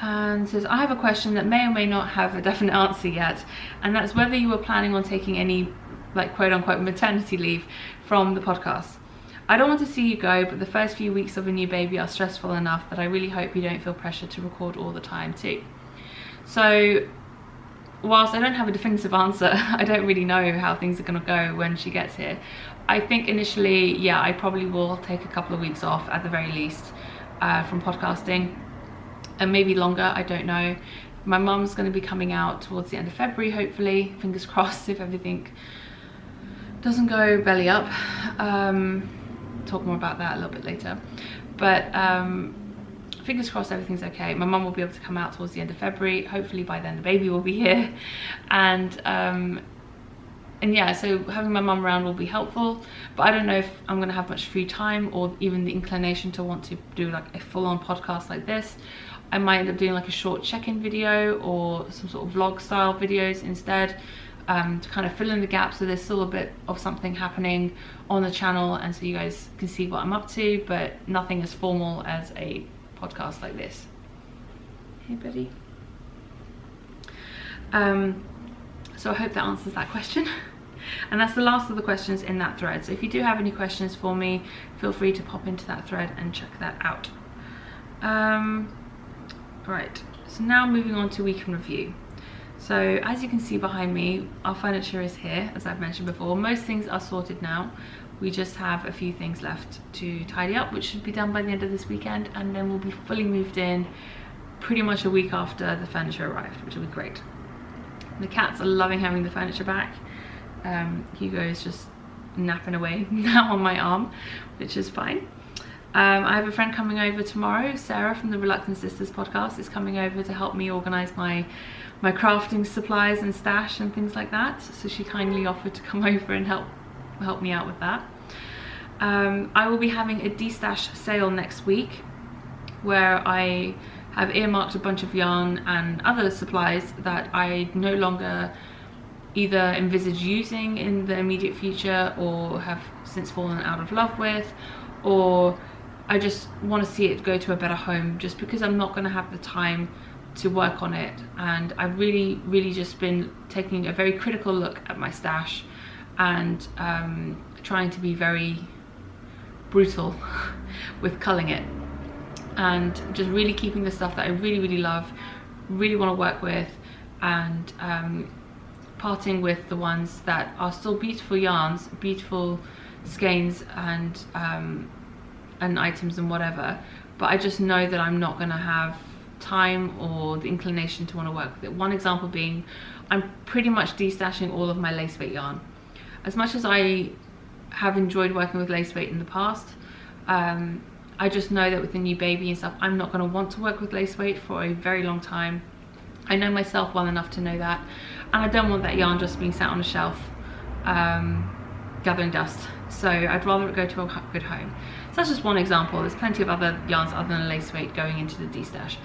and says, I have a question that may or may not have a definite answer yet, and that's whether you were planning on taking any, like, quote unquote maternity leave from the podcast. I don't want to see you go, but the first few weeks of a new baby are stressful enough that I really hope you don't feel pressure to record all the time too. So whilst I don't have a definitive answer, I don't really know how things are going to go when she gets here. I think initially, yeah, I probably will take a couple of weeks off at the very least from podcasting, and maybe longer, I don't know. My mum's going to be coming out towards the end of February, hopefully, fingers crossed, if everything doesn't go belly up. Talk more about that a little bit later, but fingers crossed everything's okay. My mum will be able to come out towards the end of February. Hopefully by then the baby will be here, and yeah, so having my mum around will be helpful, but I don't know if I'm gonna have much free time or even the inclination to want to do like a full-on podcast like this. I might end up doing like a short check-in video or some sort of vlog style videos instead, to kind of fill in the gaps so there's still a bit of something happening on the channel and so you guys can see what I'm up to, but nothing as formal as a podcast like this. Hey buddy. So I hope that answers that question. And that's the last of the questions in that thread. So if you do have any questions for me, feel free to pop into that thread and check that out. Right, so now moving on to week in review. So as you can see behind me, our furniture is here, as I've mentioned before. Most things are sorted now. We just have a few things left to tidy up, which should be done by the end of this weekend, and then we'll be fully moved in pretty much a week after the furniture arrived, which will be great. The cats are loving having the furniture back. Hugo is just napping away now on my arm, which is fine. I have a friend coming over tomorrow. Sarah from the Reluctant Sisters podcast is coming over to help me organise my crafting supplies and stash and things like that. So she kindly offered to come over and help me out with that. I will be having a destash sale next week where I have earmarked a bunch of yarn and other supplies that I no longer either envisage using in the immediate future or have since fallen out of love with, or I just want to see it go to a better home, just because I'm not going to have the time to work on it. And I've really just been taking a very critical look at my stash and trying to be very brutal with culling it, and just really keeping the stuff that I really love, really want to work with, and parting with the ones that are still beautiful yarns, beautiful skeins and items and whatever, but I just know that I'm not going to have time or the inclination to want to work with it. One example being, I'm pretty much destashing all of my lace weight yarn. As much as I have enjoyed working with lace weight in the past, I just know that with the new baby and stuff, I'm not going to want to work with lace weight for a very long time. I know myself well enough to know that, and I don't want that yarn just being sat on a shelf gathering dust. So I'd rather it go to a good home. So that's just one example. There's plenty of other yarns other than lace weight going into the destash,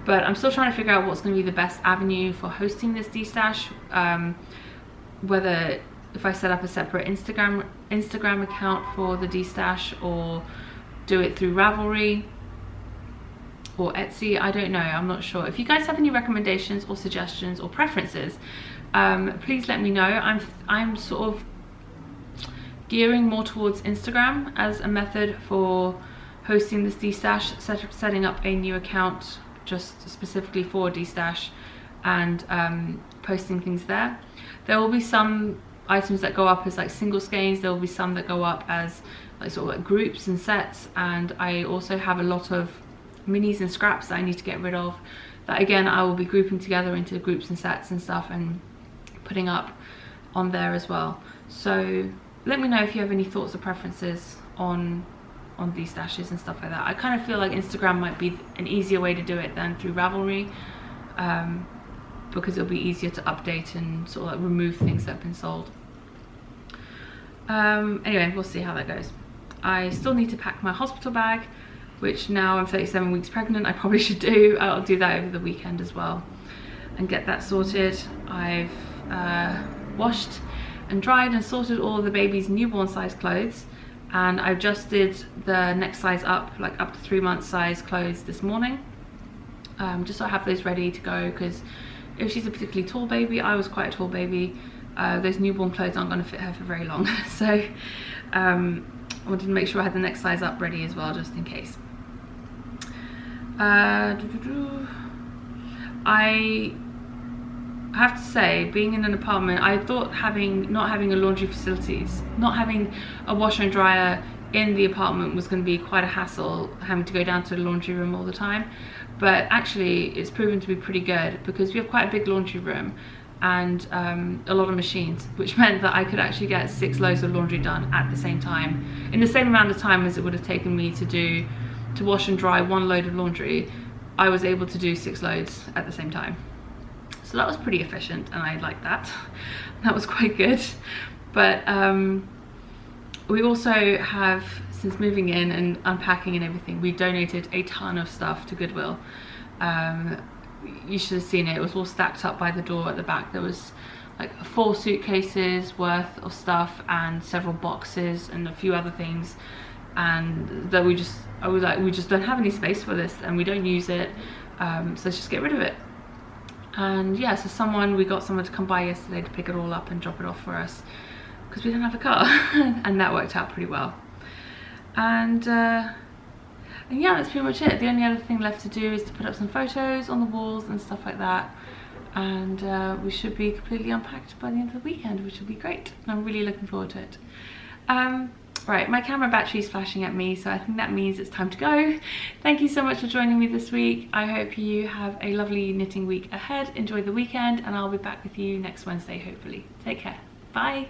but I'm still trying to figure out what's going to be the best avenue for hosting this destash. Whether if I set up a separate Instagram account for the destash, or do it through Ravelry or Etsy, I don't know, I'm not sure. If you guys have any recommendations or suggestions or preferences, please let me know. I'm sort of gearing more towards Instagram as a method for hosting this destash, setting up a new account just specifically for destash and posting things there. There will be some items that go up as like single skeins, there will be some that go up as like sort of like groups and sets, and I also have a lot of minis and scraps that I need to get rid of, that again I will be grouping together into groups and sets and stuff and putting up on there as well. So let me know if you have any thoughts or preferences on these stashes and stuff like that. I kind of feel like Instagram might be an easier way to do it than through Ravelry, because it'll be easier to update and sort of like remove things that have been sold. Anyway, we'll see how that goes. I still need to pack my hospital bag, which now I'm 37 weeks pregnant, I probably should do. I'll do that over the weekend as well and get that sorted. I've washed and dried and sorted all of the baby's newborn size clothes, and I adjusted the next size up, like up to 3 month size clothes this morning, just so I have those ready to go, because if she's a particularly tall baby, I was quite a tall baby, those newborn clothes aren't going to fit her for very long. So I wanted to make sure I had the next size up ready as well, just in case. I have to say, being in an apartment, I thought not having a laundry facilities, not having a washer and dryer in the apartment was going to be quite a hassle, having to go down to the laundry room all the time. But actually it's proven to be pretty good, because we have quite a big laundry room and a lot of machines, which meant that I could actually get 6 loads of laundry done at the same time, in the same amount of time as it would have taken me to wash and dry 1 load of laundry. I was able to do 6 loads at the same time. So that was pretty efficient, and I liked that. That was quite good. But we also have, since moving in and unpacking and everything, we donated a ton of stuff to Goodwill. You should have seen it. It was all stacked up by the door at the back. There was like 4 suitcases worth of stuff and several boxes and a few other things, and that I was like, we just don't have any space for this and we don't use it, so let's just get rid of it. And yeah, so we got someone to come by yesterday to pick it all up and drop it off for us, because we don't have a car. And that worked out pretty well. And yeah, that's pretty much it. The only other thing left to do is to put up some photos on the walls and stuff like that, and we should be completely unpacked by the end of the weekend, which will be great. I'm really looking forward to it. Right, my camera battery is flashing at me, so I think that means it's time to go. Thank you so much for joining me this week. I hope you have a lovely knitting week ahead. Enjoy the weekend, and I'll be back with you next Wednesday, hopefully. Take care. Bye.